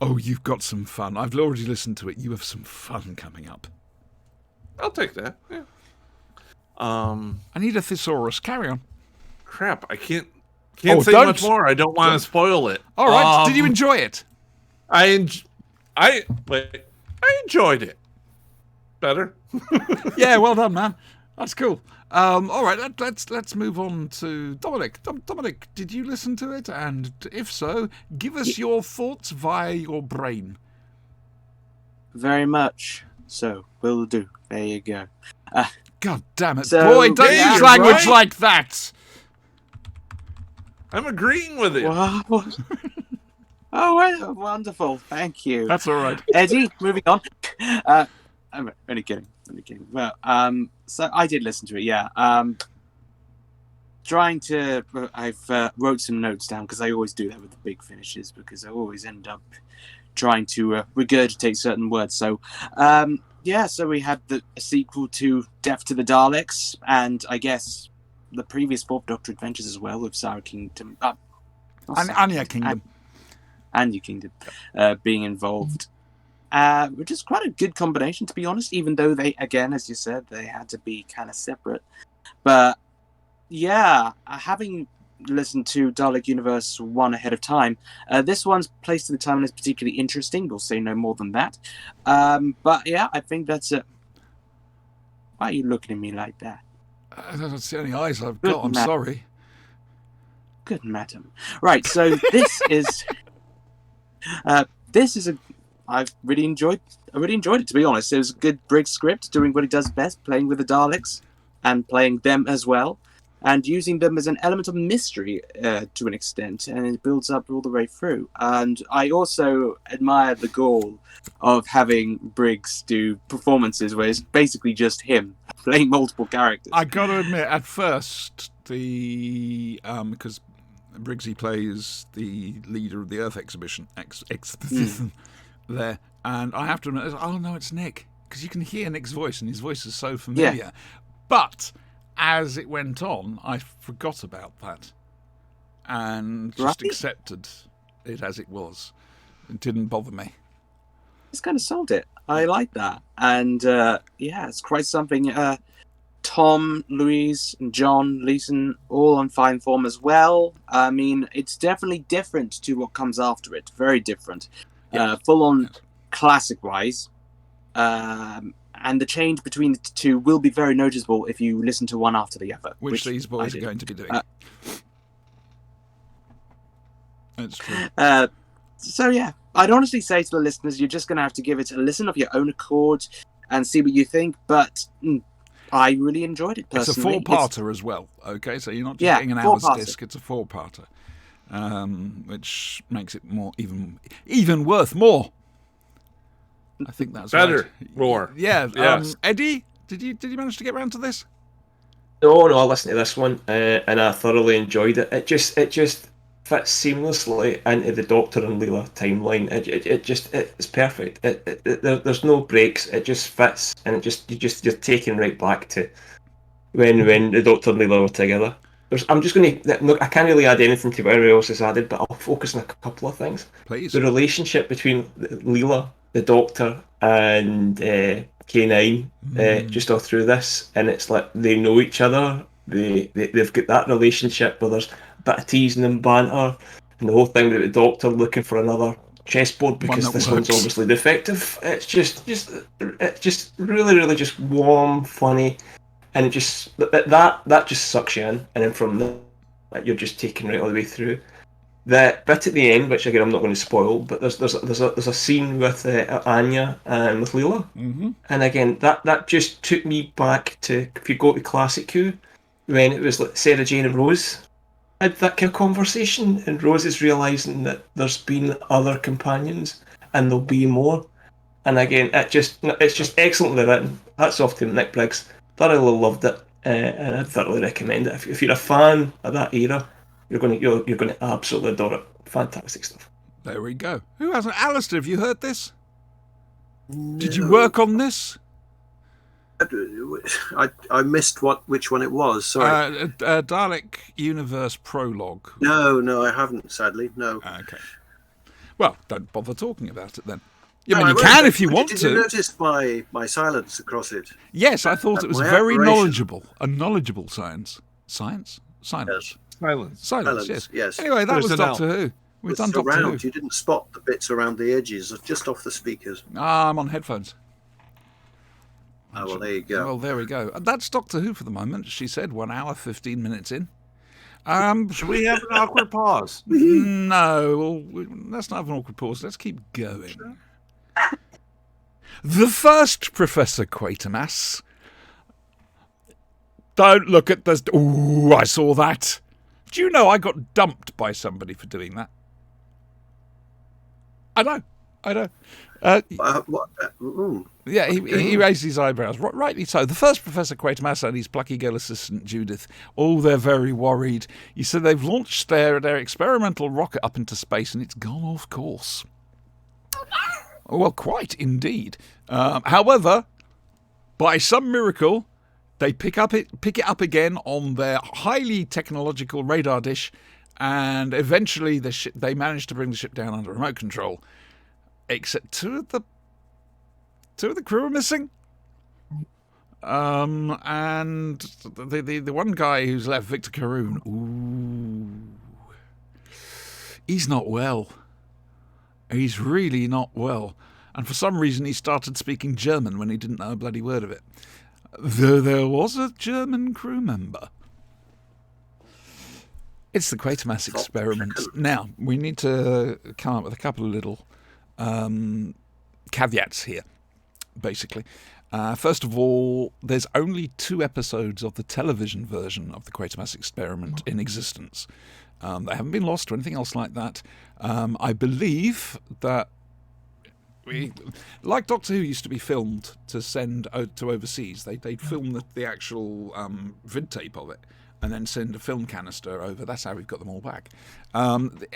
Oh, you've got some fun. I've already listened to it. You have some fun coming up. I'll take that. Yeah. I need a thesaurus. Carry on. Crap, I can't Oh, say don't. much more. I don't want to spoil it. All right. Did you enjoy it? I enjoyed it. Better. Yeah, well done, man. That's cool. All right, let's move on to Dominic. Dominic, did you listen to it? And if so, give us your thoughts via your brain. Very much so. Will do. There you go. God damn it, So- boy! Don't Yeah, use you're language right. like that. I'm agreeing with it. Wow. Oh, well, wonderful. Thank you. That's all right. Eddie, moving on. I'm only kidding. Well, so I did listen to it, yeah. I've wrote some notes down because I always do that with the big finishes because I always end up trying to regurgitate certain words. So, so we had a sequel to Death to the Daleks, and I guess the previous Fourth Doctor Adventures as well with Sarah Kingdom. Anya Kingdom. Anya Kingdom being involved. Which is quite a good combination, to be honest, even though they, again, as you said, they had to be kind of separate. But, yeah, having listened to Dalek Universe 1 ahead of time, this one's place to the timeline is particularly interesting. We'll say no more than that. But, yeah, I think that's it. Why are you looking at me like that? That's the only eyes I've Good got. I'm man. sorry. Good madam. Right, so this is... I really enjoyed it, to be honest. It was a good Briggs script, doing what he does best, playing with the Daleks and playing them as well, and using them as an element of mystery to an extent, and it builds up all the way through. And I also admire the goal of having Briggs do performances where it's basically just him playing multiple characters. I got to admit, at first, because Briggsy plays the leader of the Earth exhibition, there, and I have to admit, oh no, it's Nick, because you can hear Nick's voice, and his voice is so familiar. Yeah. But as it went on, I forgot about that, and just Right. accepted it as it was. It didn't bother me. It's kind of sold it. I like that. And it's quite something. Tom, Louise, and John Leeson all on fine form as well. I mean, it's definitely different to what comes after it. Very different. Yeah. Full on Yes. classic wise. And the change between the two will be very noticeable if you listen to one after the other. Which these boys I are did. going to be doing. It's true. So yeah, I'd honestly say to the listeners, you're just going to have to give it a listen of your own accord and see what you think. But I really enjoyed it It's a personally. four-parter as well, okay? So you're not just Yeah, getting an hour's four-parter. disc, it's a four-parter, which makes it more even worth more. I think that's Better. right. More. Yeah. Yes. Eddie, did you manage to get round to this? No, I listened to this one and I thoroughly enjoyed it. It just fits seamlessly into the Doctor and Leela timeline. It's perfect. There's no breaks. It just fits, and you're taken right back to when the Doctor and Leela were together. I can't really add anything to what everybody else has added, but I'll focus on a couple of things. Please. The relationship between Leela, the Doctor, and K9 just all through this, and it's like they know each other. They've got that relationship where there's a bit of teasing and banter, and the whole thing about the Doctor looking for another chessboard because that this one's works. obviously defective. It's just really just warm, funny, and it just that just sucks you in, and then from there you're just taken right all the way through. The bit at the end, which again I'm not going to spoil, but there's a scene with Anya and with Leela, and again that just took me back to, if you go to Classic Who, when it was like Sarah Jane and Rose had that kind of conversation, and Rose is realising that there's been other companions and there'll be more, and again it's just excellently written. Hats off to Nick Briggs. Thoroughly loved it, and I'd thoroughly recommend it if you're a fan of that era. You're going to absolutely adore it. Fantastic stuff. There we go. Who hasn't? Alistair, have you heard this? Did you No. work on this? I missed which one it was. Sorry. Dalek Universe Prologue. No, I haven't. Sadly, no. Okay. Well, don't bother talking about it then. I No, mean, I you won't. can if you Did want you to. notice my silence across it? Yes, I thought it was My very admiration. knowledgeable. A knowledgeable science. Science? Silence. Silence. Silence, Silence, yes. yes. Anyway, that There's was an Doctor L. Who. We've It's done Doctor around. Who. You didn't spot the bits around the edges, just off the speakers. I'm on headphones. Oh, well, there you go. Well, there we go. And that's Doctor Who for the moment. She said 1 hour, 15 minutes in. Should we have an awkward pause? No, let's not have an awkward pause. Let's keep going. The first Professor Quatermass. Don't look at this. Ooh, I saw that. Do you know I got dumped by somebody for doing that? I know. What? Yeah, he raised his eyebrows. Rightly so. The first Professor Quatermass and his plucky girl assistant Judith. Oh, they're very worried. He said they've launched their experimental rocket up into space and it's gone off course. Oh, well, quite indeed. However, by some miracle, they pick it up again on their highly technological radar dish, and eventually they manage to bring the ship down under remote control. Except two of the crew are missing. And the one guy who's left, Victor Caroon, he's not well. He's really not well. And for some reason he started speaking German when he didn't know a bloody word of it. Though there was a German crew member. It's the Quatermass experiment. Now, we need to come up with a couple of little caveats here, basically. First of all, there's only 2 episodes of the television version of the Quatermass experiment in existence. They haven't been lost or anything else like that. I believe that like Doctor Who used to be filmed to send to overseas. They'd film the actual vid tape of it and then send a film canister over. That's how we've got them all back.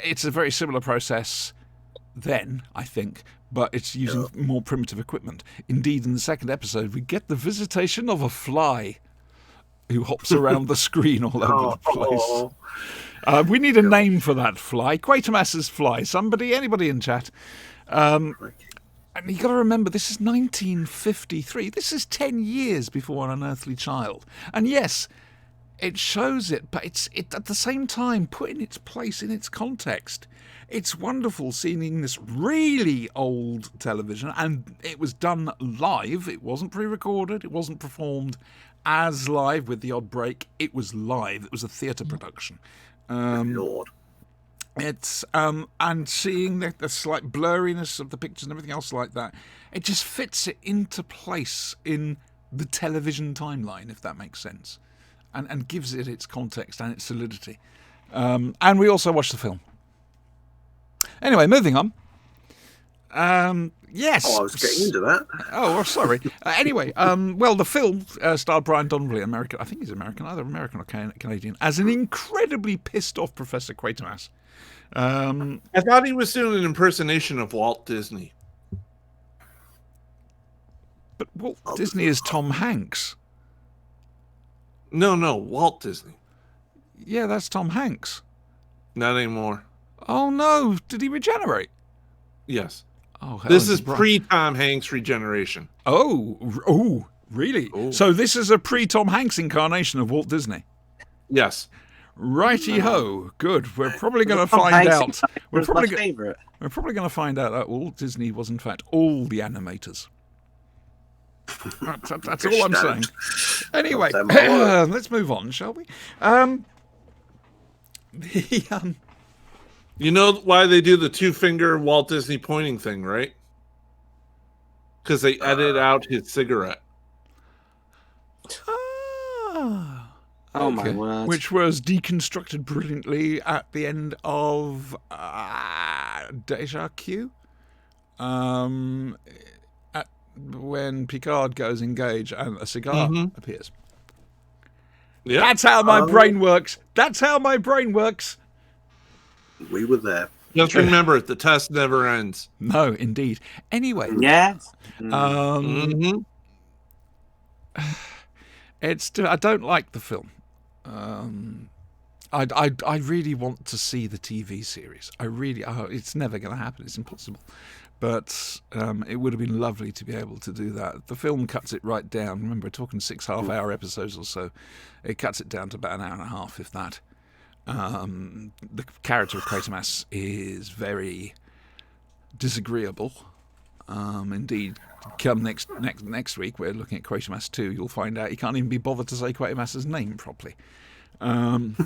It's a very similar process then, I think, but it's using more primitive equipment. Indeed, in the second episode, we get the visitation of a fly who hops around the screen all over the place. We need a name for that fly. Quatermass's fly. Anybody in chat? And you got to remember, this is 1953. This is 10 years before An Unearthly Child. And yes, it shows it, but it's at the same time put in its place, in its context. It's wonderful seeing this really old television, and it was done live. It wasn't pre-recorded. It wasn't performed as live with the odd break. It was live. It was a theatre production. Lord. It's and seeing the slight blurriness of the pictures and everything else like that, it just fits it into place in the television timeline, if that makes sense, and gives it its context and its solidity. And we also watched the film. Anyway, moving on. Yes. Oh, I was getting into that. Oh, sorry. Anyway, well, the film starred Brian Donlevy, American. I think he's American, either American or Canadian, as an incredibly pissed off Professor Quatermass. I thought he was doing an impersonation of Walt Disney. But Walt Disney is Tom Hanks. No, Walt Disney. Yeah, that's Tom Hanks. Not anymore. Oh no, did he regenerate? Yes. Oh, this is pre-Tom Hanks regeneration. Oh, really? Oh. So this is a pre-Tom Hanks incarnation of Walt Disney. Yes. Righty-ho. Good. We're probably going to find out. We're probably going to find out that Walt Disney was in fact all the animators. That's all I'm saying. Anyway, let's move on, shall we? You know why they do the 2-finger Walt Disney pointing thing, right? Because they edit out his cigarette. Oh my word! Which was deconstructed brilliantly at the end of Deja Q. When Picard goes engage and a cigar appears. Yeah. That's how my brain works. That's how my brain works. We were there. Just remember, the test never ends. No, indeed. Anyway. Yes. I don't like the film. I really want to see the TV series. It's never going to happen. It's impossible. But it would have been lovely to be able to do that. The film cuts it right down. Remember, we're talking 6 half-hour episodes or so. It cuts it down to about an hour and a half, if that. The character of Quatermass is very disagreeable. Indeed, come next week, we're looking at Quatermass 2. You'll find out he can't even be bothered to say Quatermass's name properly. And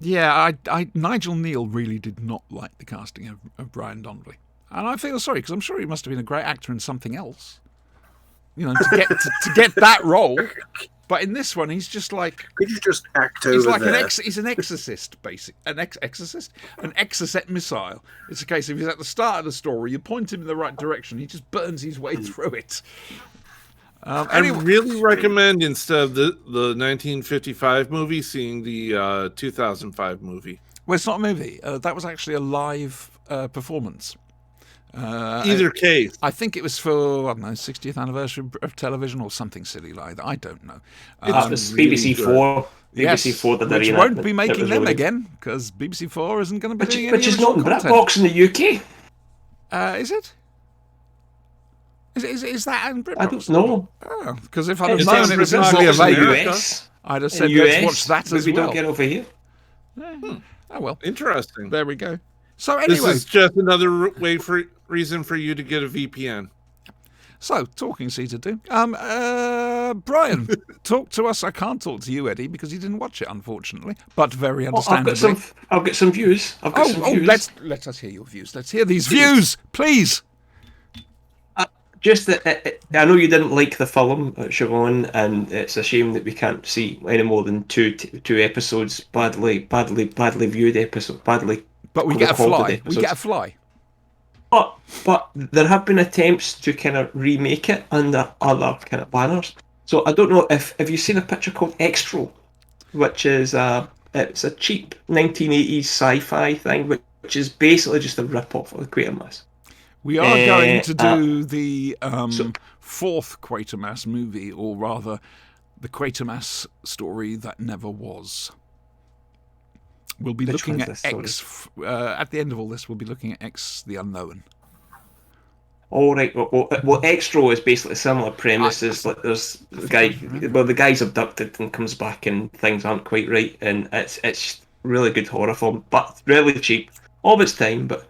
yeah, Nigel Neal really did not like the casting of Brian Donnelly, and I feel sorry because I'm sure he must have been a great actor in something else, to get that role. But in this one, he's just like, Could you just act over he's like there? he's an exorcist, an exocet missile. It's a case of he's at the start of the story, you point him in the right direction, he just burns his way through it. I really recommend, instead of the 1955 movie, seeing the 2005 movie. Well, it's not a movie. That was actually a live performance. Either case. I think it was for, I don't know, 60th anniversary of television or something silly like that. I don't know. It was BBC Four. BBC Four did the which reenactment. won't be It making was them really- again, because BBC Four isn't going to be doing any Which is not in original content. BritBox in the UK. Is it? Is that in BritBox? I don't know. Oh, because if I'd have It's known in it was BritBox only in available, the US. I'd have In said, the let's US, watch that but as we well. don't get over here. Oh, well, Interesting. there we go. So This anyway, is just another reason for you to get a VPN. so talking Caesar do. Brian, talk to us. I can't talk to you, Eddie, because you didn't watch it, unfortunately, but very understandably. I've got some views. Let us hear your views. Let's hear these views, please. Just that I know you didn't like the film, Siobhan, and it's a shame that we can't see any more than two episodes, badly viewed episode, badly. But we get a recorded fly. We episodes. get a fly. But there have been attempts to kind of remake it under other kind of banners. So I don't know if have you seen a picture called Extro, which is it's a cheap 1980s sci-fi thing, which is basically just a rip-off of the Quatermass. We are going to do the fourth Quatermass movie, or rather, the Quatermass story that never was. We'll be Which looking one's at this, X. At the end of all this, we'll be looking at X the Unknown. All right. Well, Extra is basically a similar premises. Like there's the guy. Well, the guy's abducted and comes back, and things aren't quite right, and it's really good horror film, but really cheap, all of its time. But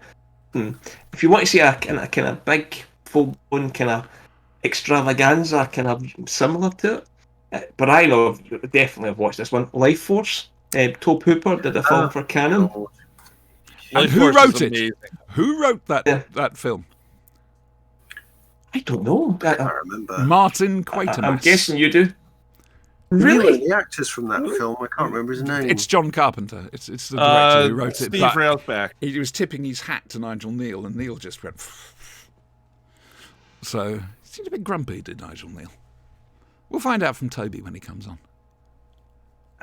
if you want to see a kind of big, full-blown kind of extravaganza, kind of similar to it, but I know definitely have watched this one. Life Force. Tobe Hooper did a film for Canon. And who wrote it? Who wrote that film? I don't know. I can't remember. Martin Quatermass. I'm guessing you do. Really? The actors from that film, I can't remember his name. It's John Carpenter. It's the director who wrote it. Steve but Railsback. he was tipping his hat to Nigel Neal, and Neal just went. So he seemed a bit grumpy, did Nigel Neal? We'll find out from Toby when he comes on.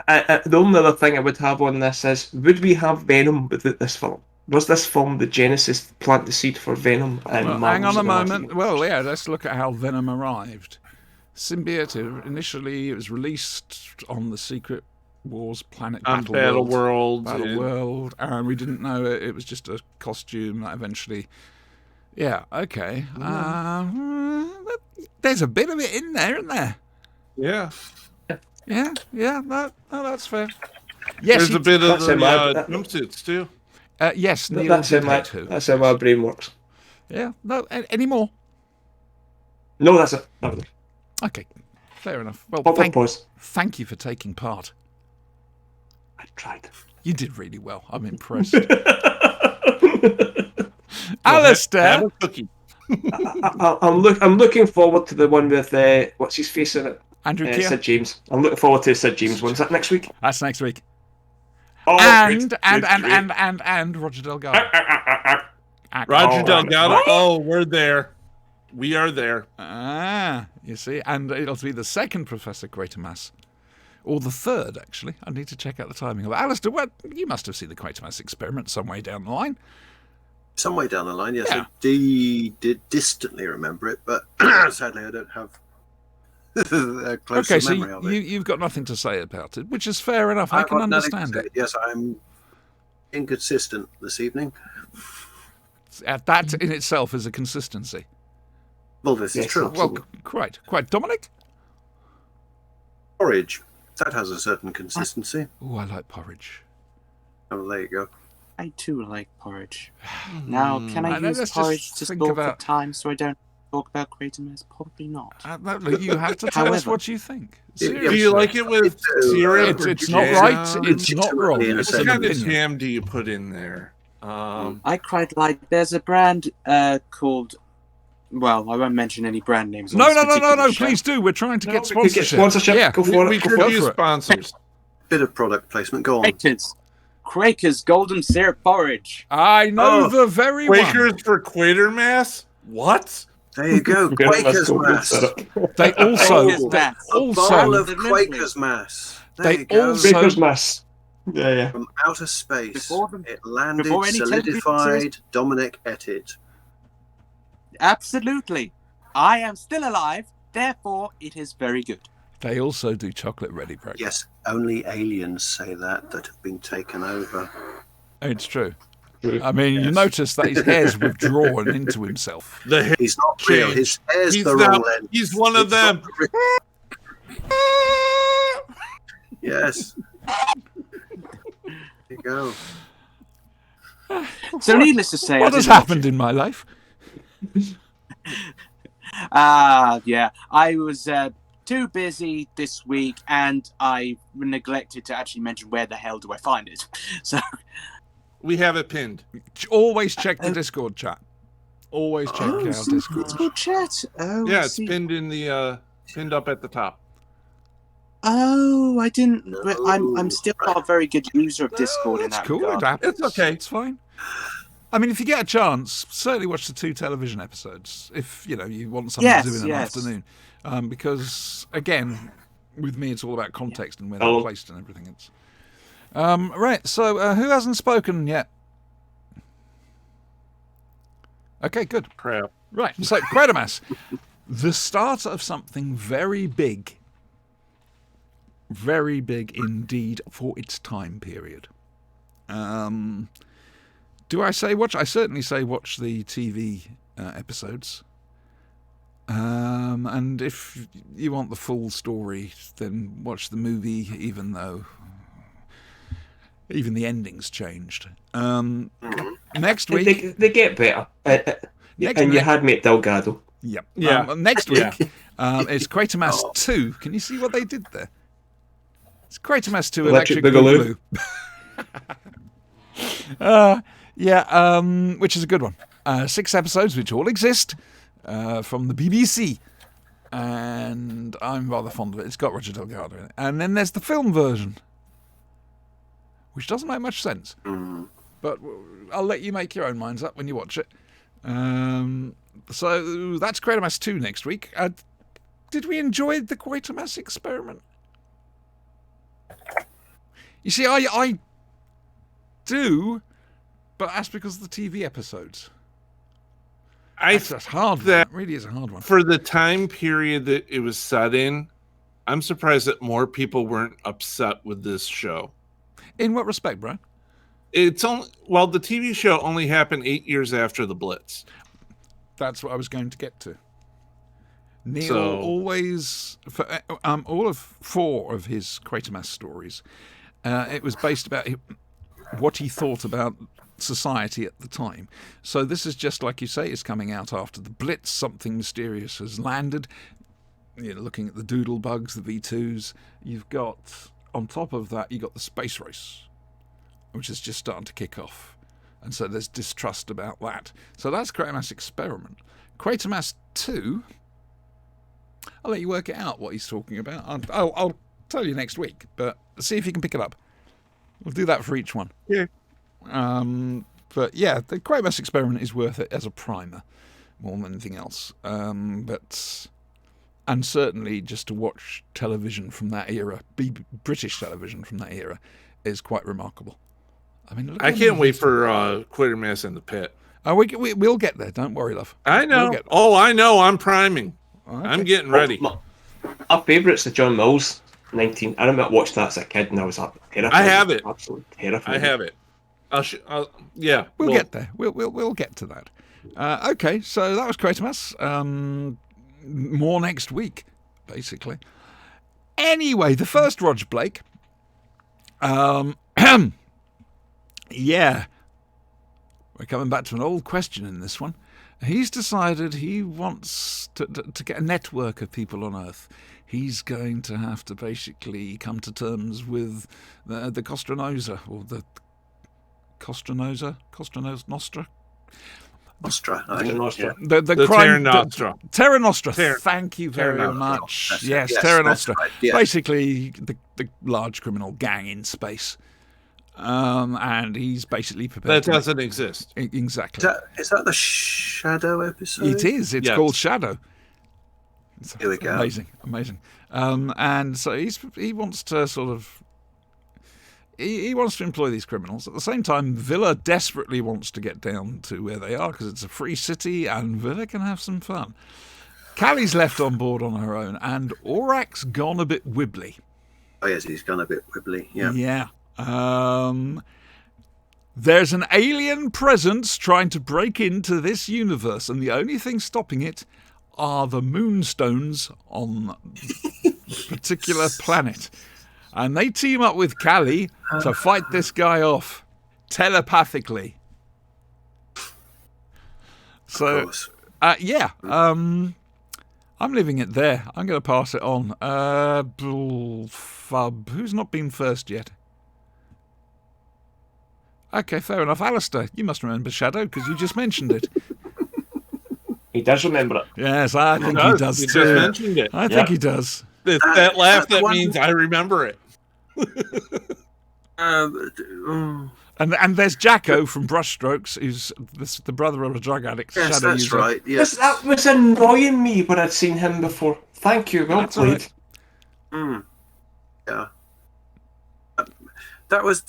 The only other thing I would have on this is, would we have Venom with this film? Was this film the genesis, plant the seed for Venom? And Well, hang on a Marvel's moment. Well, yeah, let's look at how Venom arrived. Symbiote, initially it was released on the Secret Wars planet Battle World. Battleworld, and we didn't know it was just a costume that eventually... Yeah, okay. There's a bit of it in there, isn't there? Yeah. Yeah, no, that's fair. Yes, There's a bit of that's the jumpsuits too. yes, Neil That's did how hate who. my brain works. Yeah, no, any more? No, that's it. That was it. Okay, fair enough. Well, Pop on pause. thank you for taking part. I tried. You did really well. I'm impressed. Alistair, Have a cookie. I'm looking forward to the one with what's his face in it? Andrew Keir. Sid James. I'm looking forward to the Sid James one. Is that next week? That's next week. Oh, And great, and Roger Delgado. Roger Oh, Delgado. right. Oh, we're there. We are there. You see, and it'll be the second Professor Quatermass. Or the third, actually. I need to check out the timing of it. Alistair, you must have seen the Quatermass experiment some way down the line. Some way down the line, yes. Yeah. I did distantly remember it, but sadly I don't have a closer Okay, so memory of it. you've got nothing to say about it, which is fair enough. I I've can got nothing to understand say. it. Yes, I'm inconsistent this evening. That in itself is a consistency. Well, this is Yes, true. absolutely. Well, quite. Dominic? Porridge. That has a certain consistency. Oh, I like porridge. Oh, there you go. I too like porridge. Now, can I Hmm. use Let's porridge just to think stall about- for time so I don't talk about Quatermass? Probably not. No, look, you have to tell us However- what you think. Yeah, Do Seriously. you like it with syrup? or It's not jam? right. It's not wrong. Legitimately in a It's What an kind of opinion. jam do you put in there? I quite like. There's a brand called. Well, I won't mention any brand names. On No, this no, no, no, particular no! show. Please do. We're trying to No, get we We get sponsorship. sponsorship. Yeah. Go for we it. Go could for it. use for it. sponsors. Bit of product placement. Go on. Quakers Golden Syrup Porridge. I know Oh, the very one. Quakers for Quatermass? What? There you go. Get it, Quakers golden Mass. syrup. They also, Quakers Mass. A also, bowl of Absolutely. Quakers Mass. There They you go. also- Baker's Mass. Yeah, yeah. From outer space, Before them- it landed, before any television solidified. Dominic ate it. Absolutely. I am still alive, therefore it is very good. they also do chocolate ready breakfast. Yes, only aliens say that have been taken over. It's true. True. I mean, you Yes. notice that his hair's withdrawn into himself. The hair He's not real. change. His hair's He's the now- wrong length. he's one of It's not them. the- Yes. There you go. So needless to say, What I has did watch happened in my life? Yeah, I was too busy this week, and I neglected to actually mention where the hell do I find it. So We have it pinned. Always check the Discord chat. Always check Oh, our Discord. Discord chat. Oh, Yeah, I it's see. pinned in the pinned up at the top. Oh, I didn't. No, I'm still not a very good user of Discord No, in it's that cool. regard. It happens. It's okay. It's fine. I mean, if you get a chance, certainly watch the 2 television episodes. If you want something to do in an Yes. afternoon, because again, with me, it's all about context and where they're Oh. placed and everything. It's right. So, who hasn't spoken yet? Okay, good. Crap. Right. So, Quatermass, the start of something very big indeed for its time period. Do I say watch? I certainly say watch the TV episodes. And if you want the full story, then watch the movie, even though even the ending's changed. Next week, They get better. Next And you week- had Mate Delgado. Yep. Yeah. Next Yeah. week is Quatermass 2. Can you see what they did there? It's Quatermass 2 Electric Electric Boogaloo. Boogaloo. Which is a good one. 6 episodes, which all exist, from the BBC. And I'm rather fond of it. It's got Roger Delgado in it. And then there's the film version, which doesn't make much sense. But I'll let you make your own minds up when you watch it. So that's Quatermass 2 next week. Did we enjoy the Quatermass experiment? You see, I do, but that's because of the TV episodes. That's a hard one. that- It really is a hard one. For the time period that it was set in, I'm surprised that more people weren't upset with this show. In what respect, Brian? It's only the TV show only happened 8 years after the Blitz. That's what I was going to get to. Neil So- always, for all of 4 of his Quatermass stories, it was based about what he thought about society at the time. So this is just like you say, it's coming out after the Blitz. Something mysterious has landed. Looking at the doodle bugs, the V2s. You've got, on top of that, you've got the space race, which is just starting to kick off. And so there's distrust about that. So that's Quatermass Experiment. Quatermass 2, I'll let you work it out what he's talking about. I'll tell you next week, but see if you can pick it up. We'll do that for each one. Yeah. But yeah, the Quatermass Experiment is worth it as a primer more than anything else. And certainly just to watch television from that era, British television from that era, is quite remarkable. I mean, look I how can't many- wait for Quatermass in the Pit. We'll get there. Don't worry, love. I know. We'll get- Oh, I know. I'm priming. Okay. I'm getting ready. Our favourite's the John Mills 19. I remember watching that as a kid and I was terrified. I have it. Absolutely terrified. I have it. Yeah. We'll well, get there. We'll get to that. Okay, so that was Quatermass. More next week, basically. Anyway, the first Roger Blake. Yeah, we're coming back to an old question in this one. He's decided he wants to get a network of people on Earth. He's going to have to basically come to terms with the Costa Nostra, or the Costa Nostra? Nostra. The crime, Terra Nostra. Terra Nostra. Terra- Thank you very Terra Nostra. much. That's it. Yes, Yes, Terra that's Nostra. right, yeah. Basically, the large criminal gang in space. And he's basically prepared. That doesn't exist. Exactly. Is that the Shadow episode? It is. It's Yes. called Shadow. It's Here we go. Amazing. And so he wants to sort of. He wants to employ these criminals. At the same time, Villa desperately wants to get down to where they are because it's a free city and Villa can have some fun. Callie's left on board on her own, and Aurak's gone a bit wibbly. Oh yes, he's gone a bit wibbly. Yeah. Yeah. There's an alien presence trying to break into this universe, and the only thing stopping it are the moonstones on the particular planet. And they team up with Callie to fight this guy off telepathically. Of So, course. I'm leaving it there. I'm going to pass it on. Fub, who's not been first yet? Okay, fair enough. Alistair, you must remember Shadow because you just mentioned it. He does remember it. Yes, I think he does You too. just mentioned it. I think he does. It's that laugh the that one- means I remember it. And there's Jacko from Brushstrokes, who's the brother of a drug addict. Yes, Shadow that's user. right. Yes. That was annoying me when I'd seen him before. Thank you, well That's all played. right. Mm. Yeah. That was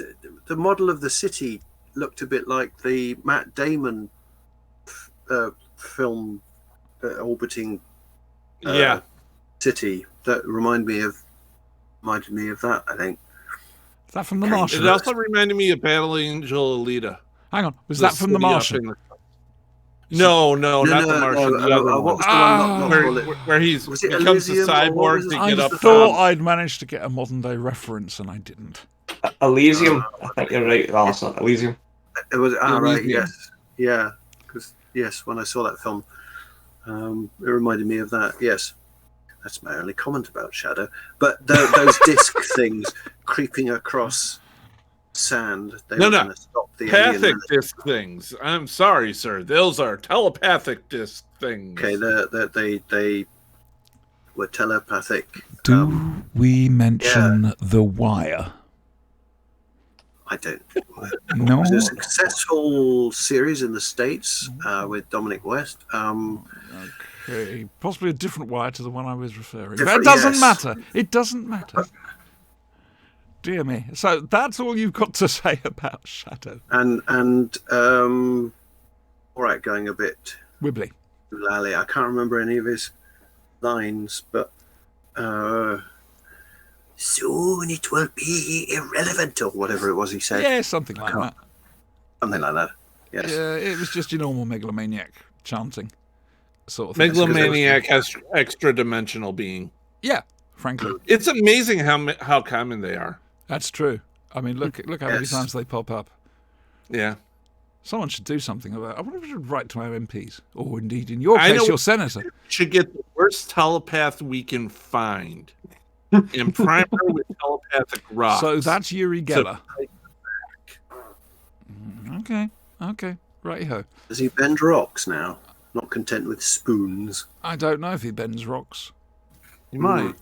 the model of the city looked a bit like the Matt Damon film orbiting Yeah. city. That reminded me of that. I think. Is that from The Okay. Martian? It also reminded me of Battle Angel Alita. Hang on, was that from The city up Martian? in the- No, not the Martian. The other what one. was the one? Not Where, call it. where he's Was it becomes a Elysium, or what cyborg was to it? I get up. thought I'd managed to get a modern day reference, and I didn't. Elysium. I think you're right, Alistair. Elysium. It was right. Elysium. Yes. Yeah. Because when I saw that film, it reminded me of that. Yes. That's my only comment about Shadow. But those disc things creeping across sand, they No, were no. going to stop the Telepathic alien. disc things. I'm sorry, sir. Those are telepathic disc things. Okay, they were telepathic. Do we mention The Wire? I don't. No. It was a successful series in the States with Dominic West. Okay, possibly a different wire to the one I was referring. But it Different, doesn't yes. matter. It doesn't matter. Dear me. So that's all you've got to say about Shadow. And all right, going a bit Wibbly. lally. I can't remember any of his lines, but soon it will be irrelevant or whatever it was he said. Yeah, something like that. Something like that. Yes. Yeah, it was just your normal megalomaniac chanting sort of thing. Megalomaniac has extra dimensional being. Yeah, frankly. It's amazing how common they are. That's true. I mean, look how many Yes. times they pop up. Yeah. Someone should do something about it. I wonder if we should write to our MPs. Or indeed, in your I case, know- your senator. Should get the worst telepath we can find. And prime her with telepathic rocks. So that's Uri Geller. So- Okay. Righty-ho. Does he bend rocks now? Not content with spoons. I don't know if he bends rocks. You might.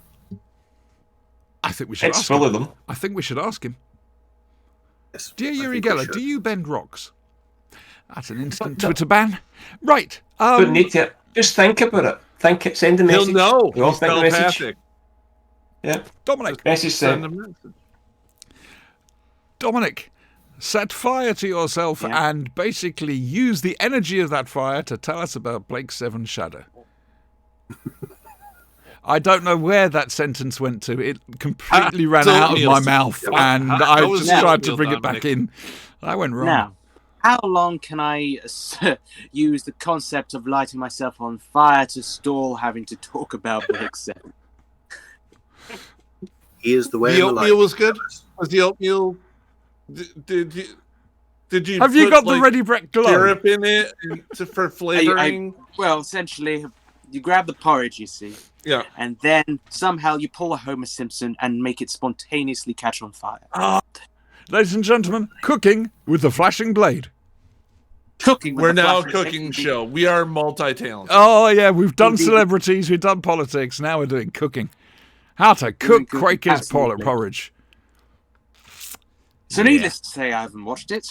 I think we should It's ask full him. of them. I think we should ask him. Yes. Dear I Uri think we Geller, should. do you bend rocks? That's an instant Twitter ban. Right. Don't need to. Just think about it. Send a He'll message. know. We all He's think the message. telepathic. Yeah. Dominic, Message Send sent. a message. Dominic, set fire to yourself Yeah. and basically use the energy of that fire to tell us about Blake Seven Shadow. I don't know where that sentence went to. It completely ran out of my mouth, and I That was just tried to Neil, bring it back Dominic. in. I went wrong. Now, how long can I use the concept of lighting myself on fire to stall having to talk about Blake Seven? He is the way The and the light. oatmeal was good? Was the oatmeal... Did you... Did you Have you put, got the like, Ready Brek glow? syrup in it for flavoring? Well, essentially, you grab the porridge, you see, Yeah. and then somehow you pull a Homer Simpson and make it spontaneously catch on fire. Ladies and gentlemen, cooking with the flashing blade. Cooking. With We're the now a flashing cooking stick. show. We are multi-talented. Oh, yeah, we've done Indeed. celebrities, we've done politics, now we're doing cooking. How to Doing cook cooking, Quaker's absolutely. porridge. So, needless to say, I haven't watched it.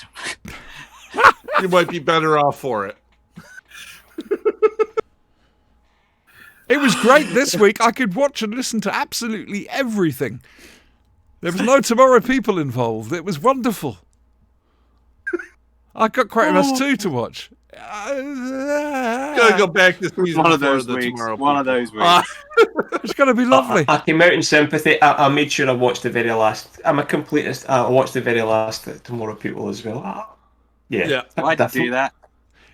You might be better off for it. It was great this week. I could watch and listen to absolutely everything. There was no Tomorrow People involved. It was wonderful. I got Quatermass 2 to watch. Gotta go back to season One of 4 those the weeks. Tomorrow One of People. those weeks. It's going to be lovely. I came out in sympathy. I made sure I watched the very last. I'm a completist. I watched the very last Tomorrow People as well. Yeah. Why'd you do that?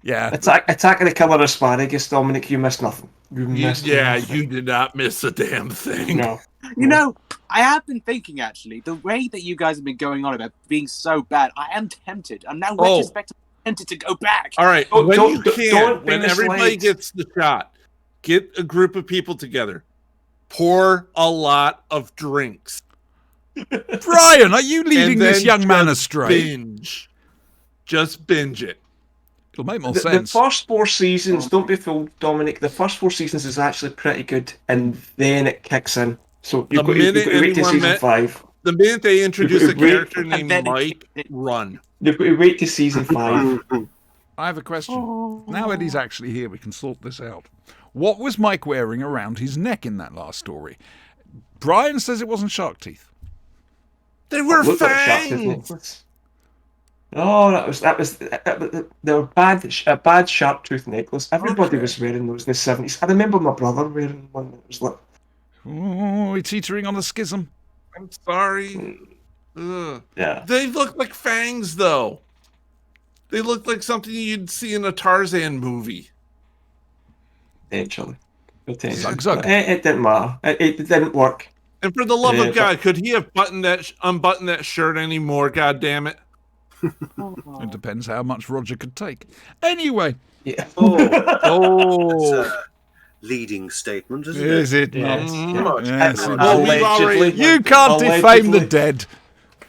Yeah. Attack of the Killer Asparagus, Dominic. You missed nothing. You missed nothing. You did not miss a damn thing. No. You know, I have been thinking, actually, the way that you guys have been going on about being so bad, I am tempted. I'm now retrospectively tempted to go back. All right, Don't- when don't- you don't can, be when everybody misled. gets the shot, get a group of people together. Pour a lot of drinks. Brian, are you leading and this then young man just astray? Binge. Just binge it. It'll make more The sense. first 4 seasons, don't be fooled, Dominic. The first 4 seasons is actually pretty good, and then it kicks in. So you've got to wait to anyone season met- 5. The minute they introduce a Wait, character and named then it- Mike, run. You've got to wait to season 5. I have a question. Now Eddie's actually here, we can sort this out. What was Mike wearing around his neck in that last story? Brian says it wasn't shark teeth. They were Looked like a shark tooth fangs. necklace. Oh, they were a bad shark tooth necklace. Everybody was wearing those in the 70s. I remember my brother wearing one that was like, Oh, we're teetering on a schism. I'm sorry. Ugh. yeah. They look like fangs, though. They look like something you'd see in a Tarzan movie. Potentially. Zug, zug. It didn't matter. It didn't work. And for the love Yeah, of God, could he have unbuttoned that shirt anymore? God damn it! It depends how much Roger could take. Anyway, Yeah. Oh, Leading statement, isn't is it? it not? Yes. Yes, Well, well, we've Allegedly. already. You can't defame the Allegedly. dead.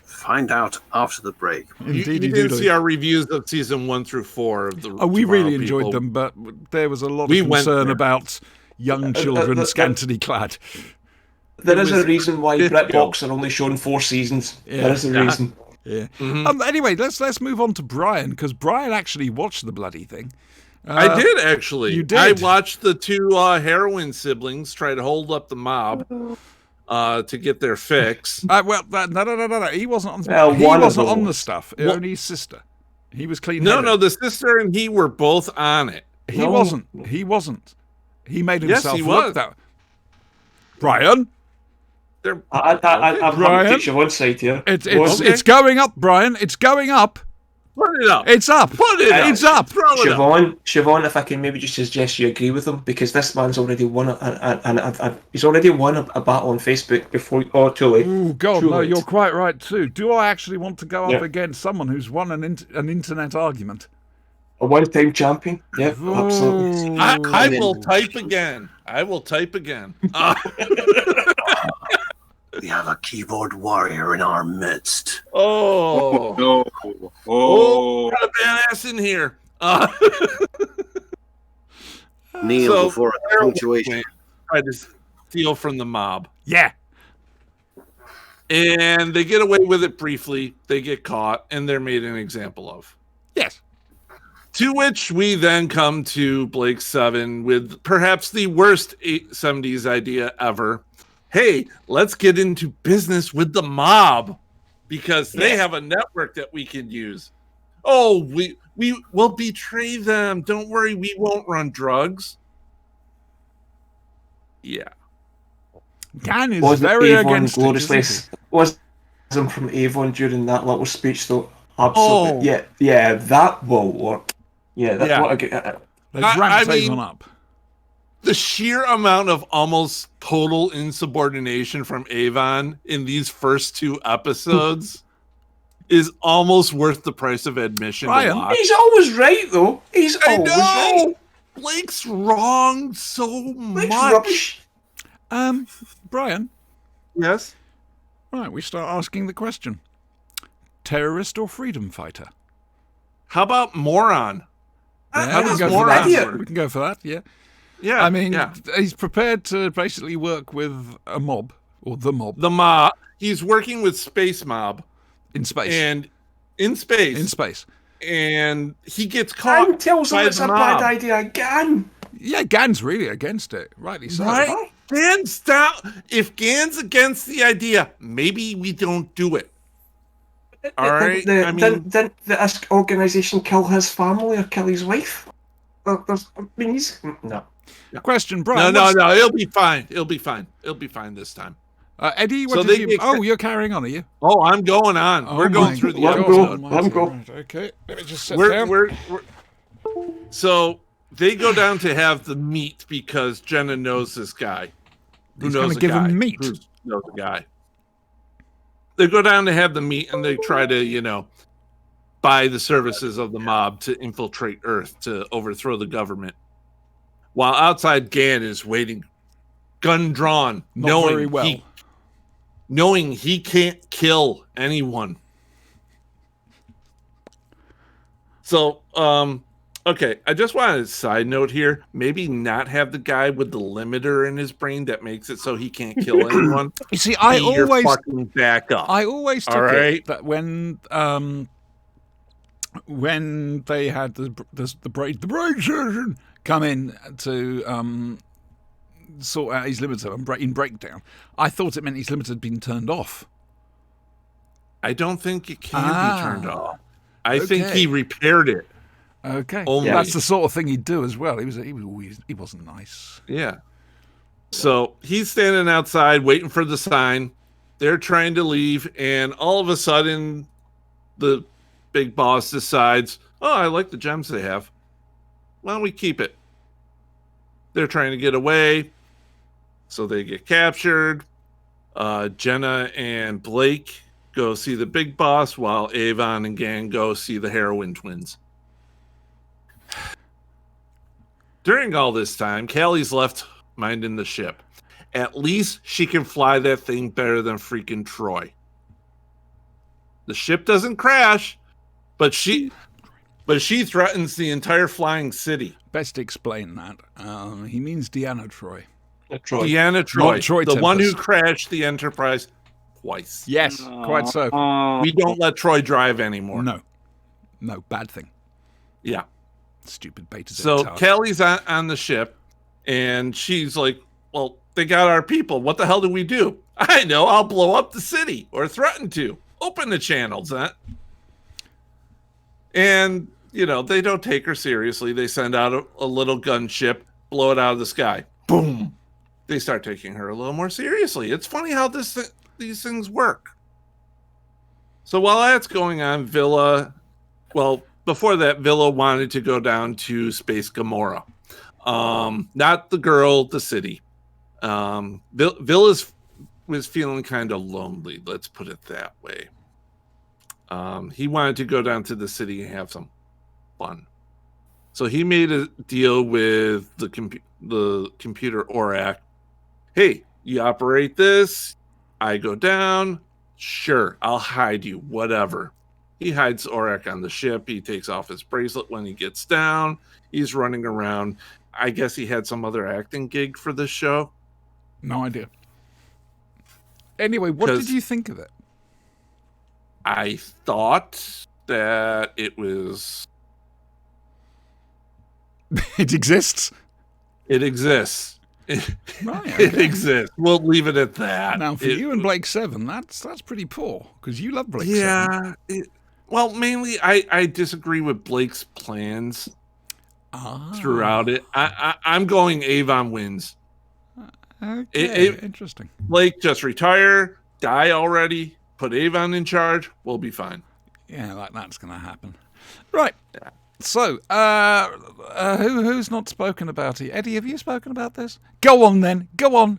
Find out after the break. You Indeedy didn't doodly. see our reviews of season 1 through 4 of the. Oh, we Tomorrow really enjoyed People. them, but there was a lot We of went concern there. about young children scantily clad. There It is a was reason why 50 BritBox are only showing 4 seasons. Yeah. There is a reason. Yeah. Mhm. Anyway, let's move on to Brian, because Brian actually watched the bloody thing. I did actually. you did? I watched the 2 heroin siblings try to hold up the mob to get their fix. Well, no. He wasn't on. Well, he one of wasn't on the those. stuff. What- Only his sister. He was clean. No, the sister and he were both on it. He No. wasn't. He wasn't. He made Yes, himself he look was. that. Brian, They're I'm happy to Brian? take you one side here. it's Okay. it's going up, Brian. It's going up. put it up. It's up. Put it up. It's up. Throw it up. Siobhan, if I can maybe just suggest you agree with him, because this man's already won he's already won a battle on Facebook before. Oh, too late. Oh God, Too no! late. You're quite right too. Do I actually want to go up Yeah. against someone who's won an internet argument? A one-time champion. Yeah, absolutely. I will type again. I will type again. We have a keyboard warrior in our midst. Oh, No. oh, got a badass in here. Kneel So- before a punctuation. Try to steal from the mob, Yeah. and they get away with it briefly. They get caught, and they're made an example of. Yes. To which we then come to Blake 7 with perhaps the worst 70s idea ever. Hey, let's get into business with the mob because they have a network that we can use. Oh, we will betray them. Don't worry, we won't run drugs. Yeah. Dan is Wasn't very Avon against it, gloriously isn't he? was him from Avon during that little speech though? Absolutely. Oh. Yeah, that will work. Yeah, that's Yeah. what I get. They've I ramped mean- Avon up. The sheer amount of almost total insubordination from Avon in these first 2 episodes is almost worth the price of admission to Brian, watch. He's always right, though. He's I always know. right. Blake's wrong so Blake's much. rubbish. Brian, Yes. right, we start asking the question. Terrorist or freedom fighter? How about moron? Yeah, does we, can go for moron that. idiot? work? We can go for that, yeah. Yeah. I mean, yeah. he's prepared to basically work with a mob, or the mob, The mob. He's working with Space Mob in space. and in space. In space. And he gets caught. Gang tells him by it's the a mob. bad idea again. Yeah, Gan's really against it, rightly so. Right? Gan's down. If Gan's against the idea, maybe we don't do it. All right. I mean, Didn't this organisation kill his family or kill his wife? No. Question, no, Brian. no, what's- no. It'll be fine. It'll be fine. It'll be fine this time. Eddie, So what they did you... get- Oh, you're carrying on, are you? Oh, I'm going on. Oh We're going my through the Let him episode. go. Let him go. Right, okay, let me just sit We're, down. we're, so they go down to have the meet because Jenna knows this guy. Who He's knows gonna a give guy him meat. who knows a guy. They go down to have the meet and they try to, buy the services of the mob to infiltrate Earth to overthrow the government. While outside, Gan is waiting, gun drawn, Not very well. knowing he can't kill anyone. So, okay, I just wanted a side note here. Maybe not have the guy with the limiter in his brain that makes it so he can't kill anyone. You see, I Be your always fucking backup. I always took All it right. that when they had the brain surgeon come in to sort out his limiter in breakdown, I thought it meant his limiter had been turned off. I don't think it can be turned off. I think okay. he repaired it. Okay, Only. that's the sort of thing he'd do as well. He wasn't nice. Yeah. So he's standing outside waiting for the sign. They're trying to leave, and all of a sudden, the big boss decides, "Oh, I like the gems they have. Why don't we keep it?" They're trying to get away, so they get captured. Jenna and Blake go see the big boss, while Avon and Gan go see the heroin twins. During all this time, Callie's left minding the ship. At least she can fly that thing better than freaking Troy. The ship doesn't crash, but she threatens the entire flying city. Best explain that. He means Deanna Troy. Troy. Deanna Troy, Not Troy the one who Tempest. crashed the Enterprise twice. Yes, quite so. We don't let Troy drive anymore. No, bad thing. Yeah. Stupid beta. So Callie's on the ship, and she's like, "Well, they got our people. What the hell do we do?" "I know. I'll blow up the city, or threaten to. Open the channels." And, they don't take her seriously. They send out a little gunship, blow it out of the sky. Boom. They start taking her a little more seriously. It's funny how these things work. So while that's going on, before that, Villa wanted to go down to Space Gamora. Not the girl, the city. Villa was feeling kind of lonely, let's put it that way. He wanted to go down to the city and have some fun. So he made a deal with the computer Orac. "Hey, you operate this, I go down, sure, I'll hide you, whatever." He hides Orac on the ship. He takes off his bracelet when he gets down. He's running around. I guess he had some other acting gig for this show. No idea. Anyway, what did you think of it? I thought that it was... It exists. It exists. Right, It okay. exists. We'll leave it at that. Now, for you and Blake 7, that's pretty poor, because you love Blake 7. Yeah. Well, mainly I disagree with Blake's plans throughout it. I'm going Avon wins. Okay, interesting. Blake, just retire, die already, put Avon in charge, we'll be fine. Yeah, that's going to happen. Right. So, who's not spoken about it? Eddie, have you spoken about this? Go on, then. Go on.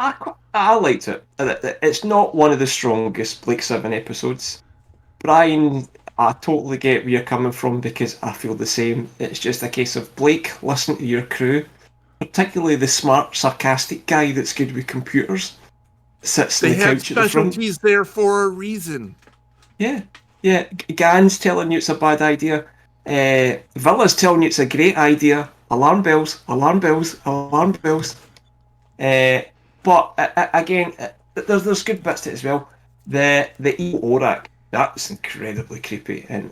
I liked it. It's not one of the strongest Blake 7 episodes. Brian, I totally get where you're coming from because I feel the same. It's just a case of Blake, listen to your crew, particularly the smart, sarcastic guy that's good with computers, sits on They the have couch at the front. specialties there for a reason. Yeah, yeah. Gan's telling you it's a bad idea. Villa's telling you it's a great idea. Alarm bells, alarm bells, alarm bells. But again, there's good bits to it as well. The evil Orak, that's incredibly creepy, and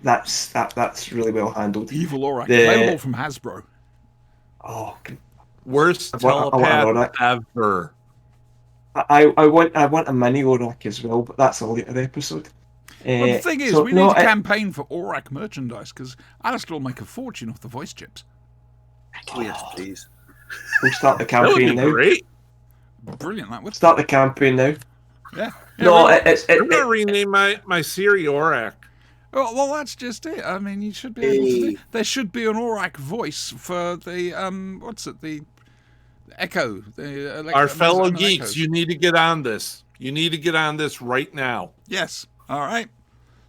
that's really well handled. Evil Orak, The- available from Hasbro. Oh, Worst I want an telepath Orak. ever. I want a mini Orak as well, but that's a later episode. But the thing is, so, we no, need to campaign for Orak merchandise because Alistair will make a fortune off the voice chips. Oh, yes, please. we'll start the That would be campaign now. great. Brilliant, that would. Start the campaign now. Yeah. No, I'm it's gonna rename my Siri Orak. Well, that's just it. I mean, you should be able to. Hey. There should be an Orak voice for the what's it? The Echo. The Our fellow Amazon geeks, Echoes. you need to get on this. You need to get on this right now. Yes. All right.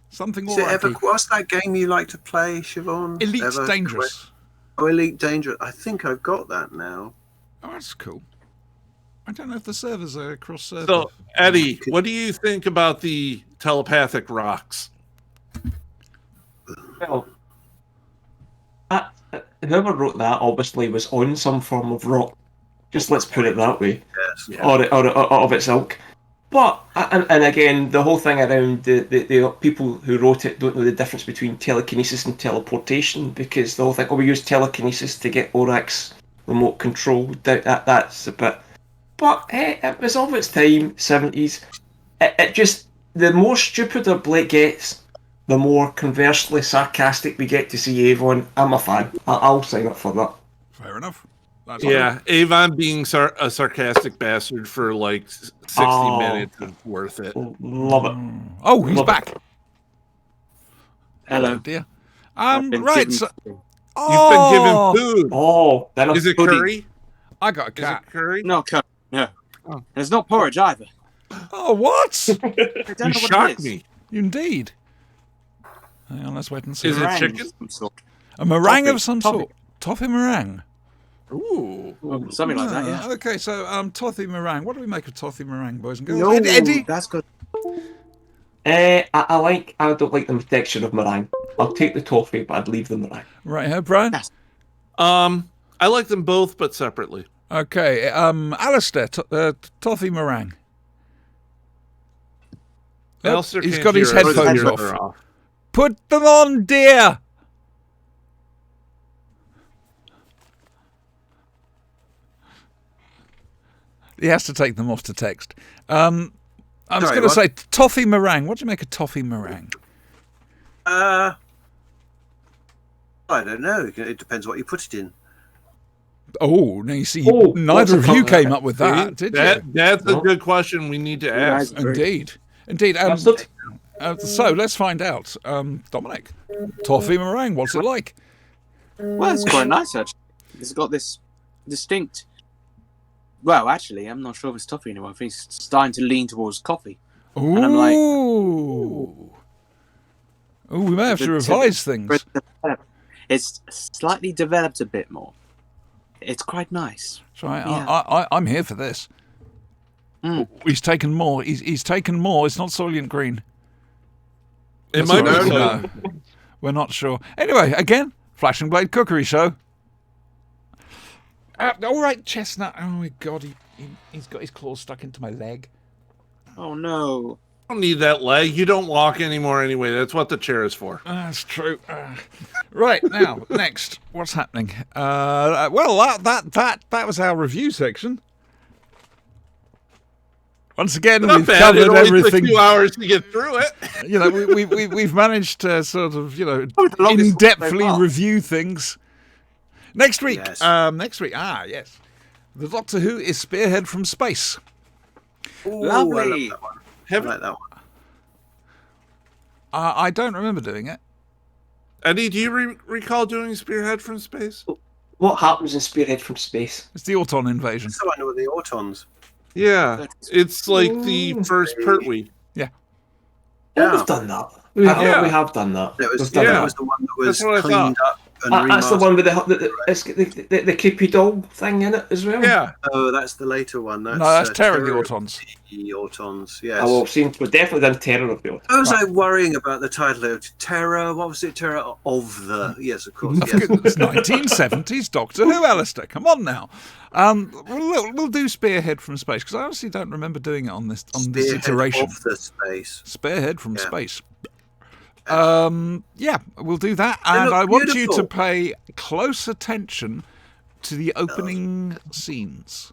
Something Is it ever, Orak. what's that game you like to play, Siobhan? Elite Ever- Dangerous. Oh, Elite Dangerous. I think I've got that now. Oh, that's cool. I don't know if the servers are cross server. So, Eddie, what do you think about the telepathic rocks? Well, whoever wrote that obviously was on some form of rock. Just let's put it that way, Yes. or of its ilk. But and again, the whole thing around the people who wrote it don't know the difference between telekinesis and teleportation because the whole thing, oh, we use telekinesis to get Orak's remote control. That's a bit. But hey, it was of its time, 70s. It just, the more stupider Blake gets, the more conversely sarcastic we get to see Avon. I'm a fan. I'll sign up for that. Fair enough. That's Yeah, Avon being a sarcastic bastard for like 60 Oh. minutes is worth it. Love it. Oh, he's Love it. back. Hello. Oh dear. I've been Right. given- So, You've oh, been given food. Oh, then Is it pudding. curry? I got a Is cat. it curry? No, no. Oh. And it's not porridge either. Oh, what? I don't You know what it shocked is. me. Indeed. Hang on, let's wait and see. Is it Meringue chicken? of some sort. A meringue Toffee. of some Toffee. sort. Toffee meringue. Ooh. Something like that, yeah. Ah, Okay, so toffee meringue. What do we make of toffee meringue, boys and girls? No, Eddie. that's good. I don't like the texture of meringue. I'll take the toffee, but I'd leave the meringue. Right here, Brian. Yes. I like them both, but separately. Okay, Alistair, toffee meringue. Yep, Alistair he's can't got his hear us. headphones Hear off. her Put them on, dear. He has to take them off to text. I was Sorry, going to what? say toffee meringue. What do you make of toffee meringue? I don't know. It depends what you put it in. Oh, now you see, Oh, neither of what's a you toffee- came up with that, did you? That's No. a good question we need to ask. Indeed. Indeed. Understood. So let's find out. Dominic, toffee meringue, what's it like? Well, it's quite nice, actually. It's got this distinct... Well, actually, I'm not sure if it's toffee anymore. I think it's starting to lean towards coffee. Ooh. I'm like- Ooh, we may have to The- revise things. It's slightly developed a bit more. It's quite nice. So Yeah. I'm here for this. Mm. He's taken more. He's taken more. It's not Soylent Green. It That's might be all right. so. No. We're not sure. Anyway, again, Flash and Blade Cookery Show. All right, Chestnut. Oh my God, he's got his claws stuck into my leg. Oh, no. You don't need that leg. You don't walk anymore anyway. That's what the chair is for. That's true. Right now, next, what's happening? Well, that was our review section. Once again, Not we've bad. It covered only took everything. 2 hours to get through it. You know, we've managed to sort of, you know, Probably the longest one so in-depthly far. review things. Next week, Yes. yes, the Doctor Who is Spearhead from Space. Ooh, Lovely. I love that one. Have- I like that one. I don't remember doing it. Eddie, do you recall doing Spearhead from Space? What happens in Spearhead from Space? It's the Auton invasion. So I know the Autons. Yeah. It's like the first Pertwee. Oh, Yeah. we've done that. We have done that. It was, We've done that yeah. was the one that was That's what I cleaned up and That's the remastered. one with the creepy doll thing in it as well. Yeah. Oh, that's the later one. That's, No, that's Terror of the Terror Autons. the Autons, yes. Oh, well, we've definitely done Terror of the Autons. I was like worrying about the title of Terror. What was it? Terror of the. Yes, of course. Of Yes. goodness, 1970s Doctor Who, Alistair. Come on now. We'll do Spearhead from Space, because I honestly don't remember doing it on this Spearhead iteration. of the space. Spearhead from Yeah. Space. Yeah, we'll do that. They And look I want you beautiful. to pay close attention to the opening scenes.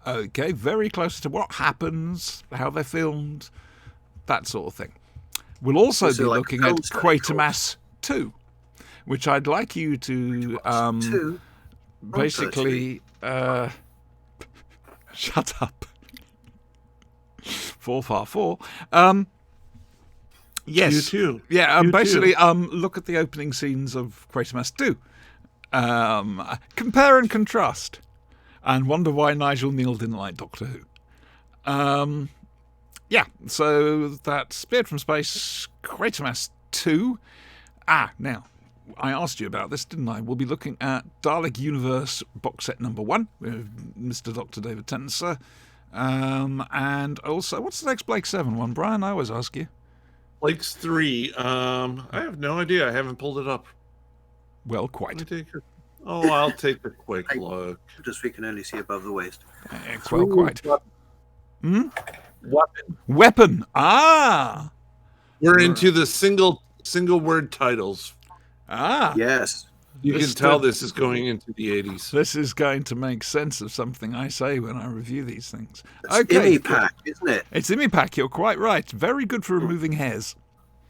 Okay, very close to what happens, how they're filmed, that sort of thing. We'll also Also be like looking film at study Quatermass 2, which I'd like you to Two. basically shut up. 4 yes. You too. Yeah, You basically look at the opening scenes of Quatermass 2. Compare and contrast. And wonder why Nigel Neal didn't like Doctor Who. Yeah, so that's Spearhead from Space, Quatermass 2. Now, I asked you about this, didn't I? We'll be looking at Dalek Universe box set number 1 with Mr. Dr. David Tenser. And also, what's the next Blake 7 one, Brian? I always ask you. Blake's 3. I have no idea. I haven't pulled it up. Well, Let quite. me take a... Oh, I'll take a quick look. Just we can only see above the waist. Well, quite. Weapon. Weapon. We're into the single word titles. Yes. You This can is tell the- this is going into the 80s. This is going to make sense of something I say when I review these things. It's Okay. Imipack, isn't it? It's Imipack, you're quite right. Very good for removing hairs.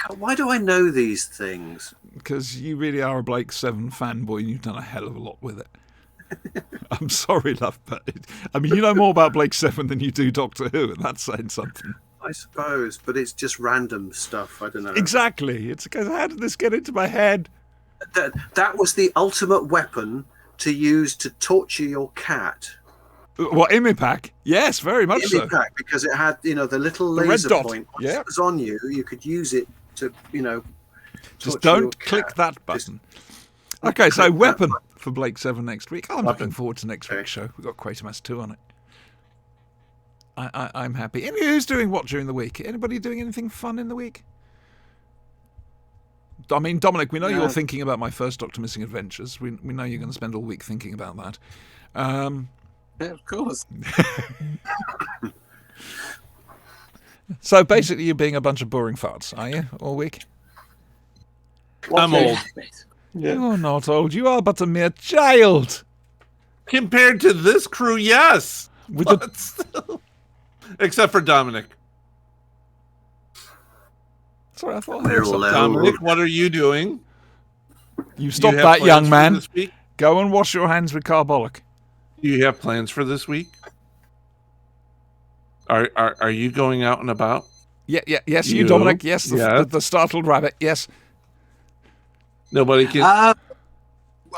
God, why do I know these things? Because you really are a Blake 7 fanboy and you've done a hell of a lot with it. I'm sorry, love, but I mean, you know more about Blake 7 than you do Doctor Who, and that's saying something. I suppose, but it's just random stuff. I don't know. Exactly. It's because how did this get into my head? That was the ultimate weapon to use to torture your cat. What, Imipack? Yes, very much so. Imipack, because it had, the little The red laser dot, point. Once yeah. it was on you, you could use it to, Just torture your don't click cat. that button. Okay, so click that weapon button. for Blake 7 next week. I'm Weapon. looking forward to next week's show. We've got Quatermass 2 on it. I'm happy. And who's doing what during the week? Anybody doing anything fun in the week? I mean, Dominic, we know you're thinking about My First Doctor Missing Adventures. We know you're going to spend all week thinking about that. Yeah, of course. So basically, you're being a bunch of boring farts, are you, all week? I'm old. Yeah. You're not old. You are but a mere child. Compared to this crew, yes. With the But still. Except for Dominic. Sorry, I thought I We're heard all something. out. Dominic, what are you doing? You stop Do you that, have plans young for man. This week? Go and wash your hands with carbolic. Do you have plans for this week? Are you going out and about? Yes, you, You? Dominic. Yes, Yeah. the startled rabbit. Yes. Nobody can.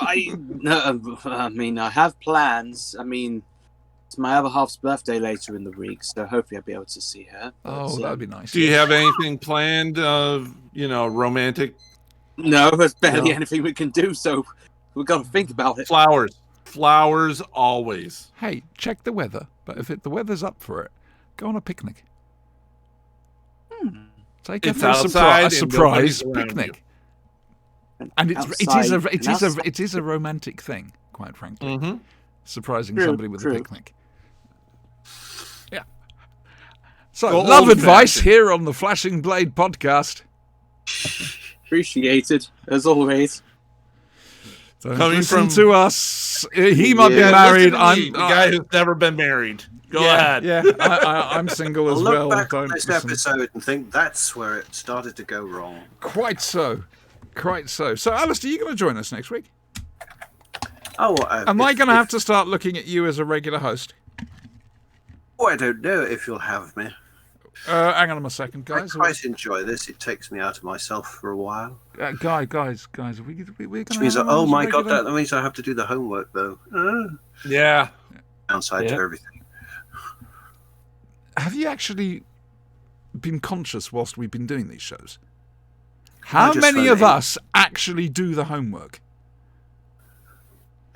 I mean, I have plans. I mean, it's my other half's birthday later in the week, so hopefully I'll be able to see her. Oh, that'd be nice. Do you have anything planned of romantic No, there's barely No. anything we can do, so we've got to think about it. flowers? Flowers always. Hey, check the weather. But if the weather's up for it, go on a picnic. Take It's her for outside a and surprise nobody's around picnic. And it is a romantic thing, quite frankly. Mm-hmm. Surprising True, somebody with true. a picnic. Yeah. So, Go love advice old-fashioned. here on the Flashing Blade podcast. Appreciated, as always. Don't Coming listen from- to us. He might be Yeah, married. Listen to me, the guy who's never been married. Go ahead. Yeah, I'm single I'll as look well. back Don't on this listen. episode and think that's where it started to go wrong. Quite so. Quite so. So, Alistair, you going to join us next week? Oh, Am I going to have to start looking at you as a regular host? Oh, I don't know if you'll have me. Hang on a second, I guys. quite enjoy this. It takes me out of myself for a while. Guys, we're going Which to means, oh my god, that means I have to do the homework though. Yeah. Downside to Yeah. everything. Have you actually been conscious whilst we've been doing these shows. How just many find of it- us actually do the homework?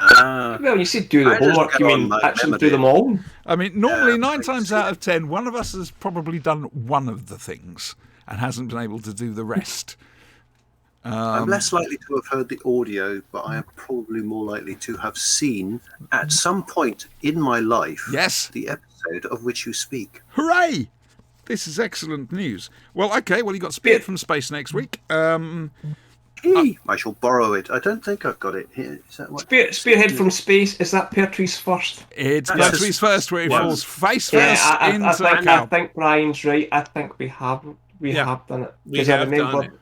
Well, you said do the I just homework. go You on mean my actually memory. do them all? I mean, normally Yeah, 9 I times see out it. of 10, one of us has probably done one of the things and hasn't been able to do the rest. I'm less likely to have heard the audio, but I am probably more likely to have seen at some point in my life Yes. the episode of which you speak. Hooray! This is excellent news. Well, okay, well, you got Speared from Space next week. I shall borrow it. I don't think I've got it here. Is that what? Spearhead from Space, is that Pertwee's first? It's That's Pertwee's first, where he Yes. falls face Yeah, first I into think, Cal. I think Brian's right. I think we have done it. We 'Cause I have remember done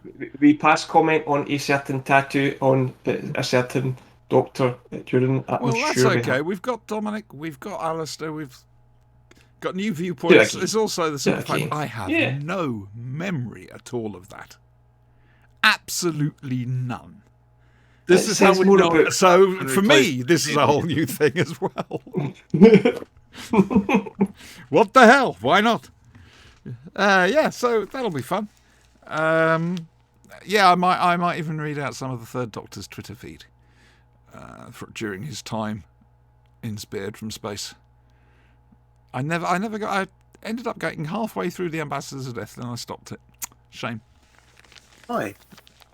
we passed comment on a certain tattoo on a certain doctor during. I'm Well, that's sure we okay. have. We've got Dominic, we've got Alistair, we've got new viewpoints. again. There's also the simple fact again. I have Yeah. no memory at all of that. Absolutely none. This It is how says we more know. about- So And for replace me, this is a people. whole new thing as well. What the hell? Why not? Yeah, so that'll be fun. Yeah, I might even read out some of the Third Doctor's Twitter feed during his time in Speared from Space. I ended up getting halfway through the Ambassadors of Death, then I stopped it. Shame. Why?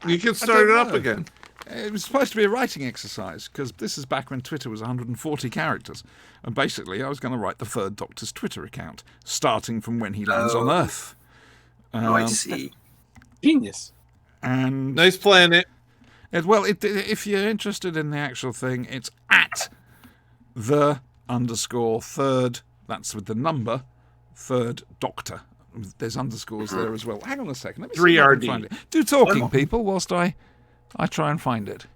You can I start it don't up know. again. It was supposed to be a writing exercise, because this is back when Twitter was 140 characters. And basically, I was going to write the Third Doctor's Twitter account, starting from when he lands on Earth. I see. Genius. And Nice planet. if you're interested in the actual thing, it's at _third, that's with the number, Third Doctor. There's underscores there as well. Hang on a second. Let me see if I can 3RD. find it. Do talking, people, whilst I try and find it.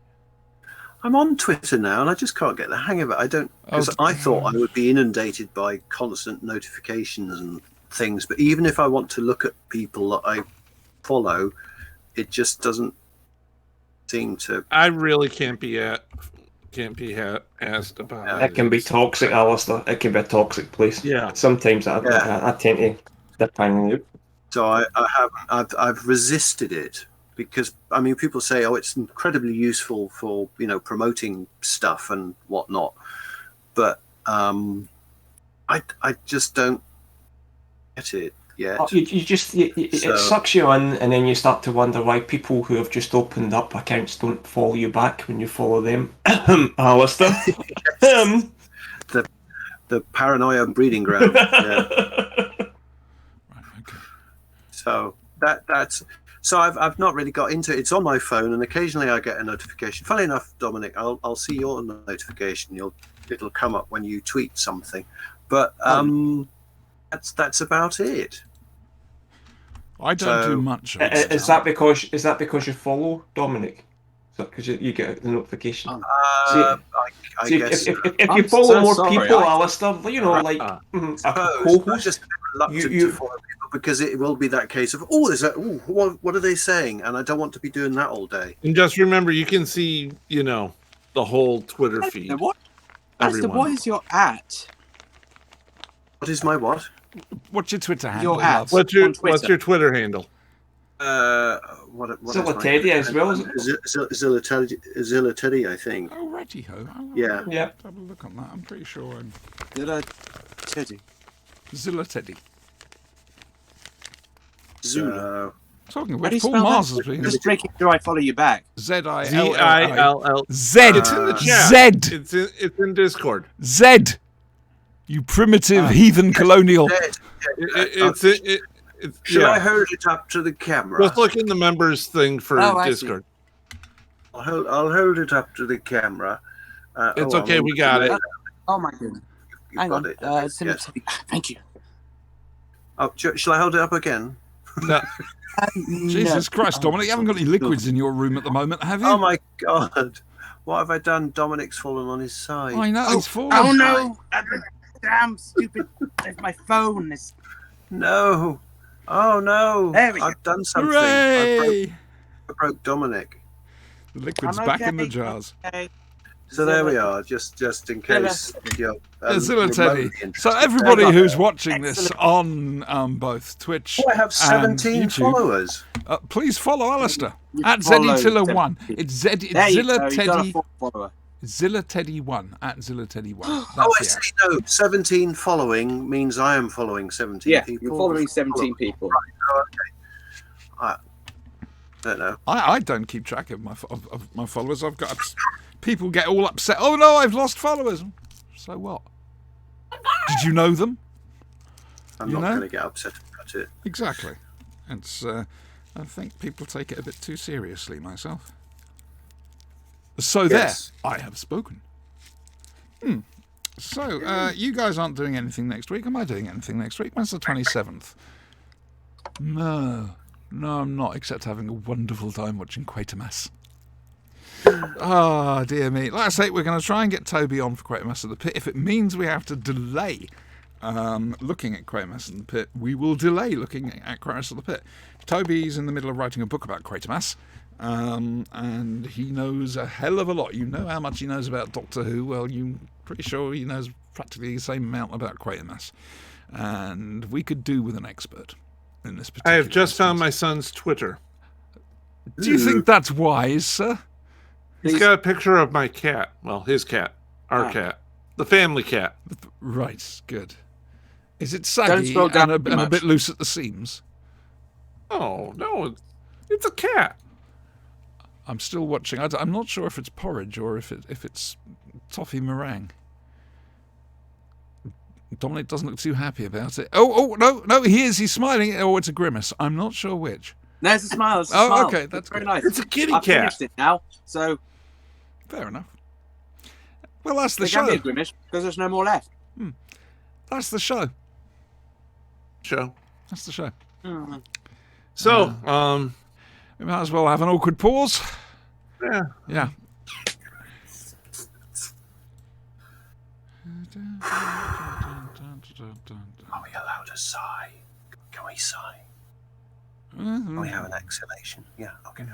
I'm on Twitter now, and I just can't get the hang of it. I don't because I thought I would be inundated by constant notifications and things. But even if I want to look at people that I follow, it just doesn't seem to. I really can't be asked about It can be toxic, Alistair. It can be a toxic place. Yeah. Sometimes I tend to dip in and out. So I haven't. I've resisted it because I mean people say, oh, it's incredibly useful for promoting stuff and whatnot, but I just don't get it yet. It sucks you in, and then you start to wonder why people who have just opened up accounts don't follow you back when you follow them. Alistair. The paranoia breeding ground. Yeah. Right, okay. So that's so I've not really got into it. It's on my phone, and occasionally I get a notification. Funnily enough, Dominic, I'll see your notification. It'll come up when you tweet something, but that's about it. I don't So- do much. Is that because you follow Dominic? Is that because you get the notification? I See, guess. if you I'm follow so more sorry, people, I- Alistair, like Uh, a I'm co-host, just reluctant You- to follow people because it will be that case of what are they saying, and I don't want to be doing that all day. And just remember, you can see, the whole Twitter feed. Now, what? Alistair, Everyone. what is your at? What is my what? What's your Twitter handle? Your at. lads? What's your On Twitter. Twitter handle? What Zilla is my- Teddy as well, isn't Zilla Teddy, I think. Oh, Reggie Ho. Yeah. Yeah. Have a look on that. I'm pretty sure I'm Did I Teddy? Zilla Teddy. Zula. Talking of How do which, you Paul spell Mars that? has been Just making sure I follow you back. ZILLI ZILL. Z It's in the chat. Z It's in Discord. Z. You primitive heathen colonial. It's Should yeah. I hold it up to the camera? Just look in the members thing for Oh, I see. Discord. I'll hold it up to the camera. It's okay, we got it. Oh my goodness. You've Hang got on. it. Zilla Yes. Teddy. Thank you. Oh, shall I hold it up again? No, Jesus Christ, Dominic, you haven't got any liquids in your room at the moment, have you? Oh my God! What have I done? Dominic's fallen on his side. I know, it's fallen. Oh no! Damn stupid! There's my phone. It's... No! Oh no! There we go. I've done something. Hooray! I broke Dominic. The liquid's I'm back in the okay. jars. Okay. So there we are, just in case you're Zilla Teddy. remotely So interested. everybody who's watching this on both Twitch Oh, I have and 17 YouTube, followers. please follow Alistair You at follow ZeddyTiller1. 17 It's Zeddy, There you Zilla go. You got a Teddy, full follower. Zilla Teddy1 at Zilla Teddy1. Oh, I That's the see. No, 17 following means I am following 17 Yeah, people. you're following 17 people. Oh, okay. I don't know. I don't keep track of my followers. I've got people get all upset. Oh no, I've lost followers. So what? Did you know them? I'm You not know? going to get upset about it. Exactly. It's. I think people take it a bit too seriously. Myself. So Yes. there, I have spoken. So you guys aren't doing anything next week. Am I doing anything next week? When's the 27th? No, I'm not. Except having a wonderful time watching Quatermass. Ah, dear me. Like I say, we're going to try and get Toby on for Quatermass of the Pit. If it means we have to delay looking at Quatermass of the Pit, we will delay looking at Quatermass of the Pit. Toby's in the middle of writing a book about Quatermass, and he knows a hell of a lot. You know how much he knows about Doctor Who. Well, you're pretty sure he knows practically the same amount about Quatermass. And we could do with an expert in this I particular have just found my instance. son's Twitter. Do you think that's wise, sir? He's got a picture of my cat. Well, his cat. Our cat. The family cat. Right, good. Is it saggy scroll down and too a much. bit loose at the seams? Oh, no. It's a cat. I'm still watching. I'm not sure if it's porridge or if it's toffee meringue. Dominic doesn't look too happy about it. Oh, no, he is. He's smiling. Oh, it's a grimace. I'm not sure which. There's a smile. There's a Oh, smile. okay, that's very good. nice. It's a kitty I've cat. finished it now, so Fair enough. Well, that's the there can be show. a grimace because there's no more left. That's the show. Show. That's the show. So, We might as well have an awkward pause. yeah. Yeah. Are we allowed a sigh? Can we sigh? Can we have an exhalation? Yeah, okay.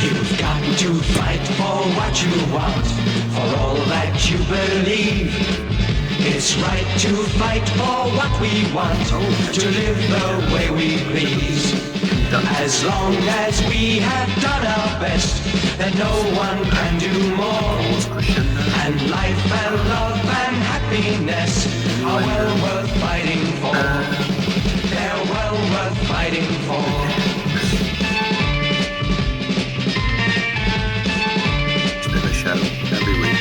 You've got to fight for what you want, for all that you believe. It's right to fight for what we want, to live the way we please. As long as we have done our best, then no one can do more. And life and love and happiness are well worth fighting for. They're well worth fighting for. It's been a show every week.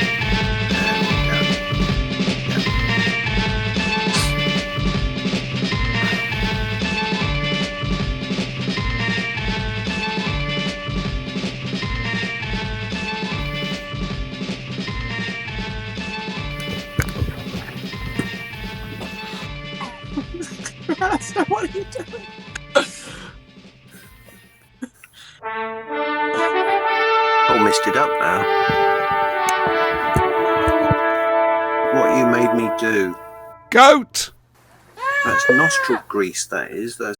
So what are you doing? All misted up now. What you made me do. Goat! That's nostril grease, that is. That's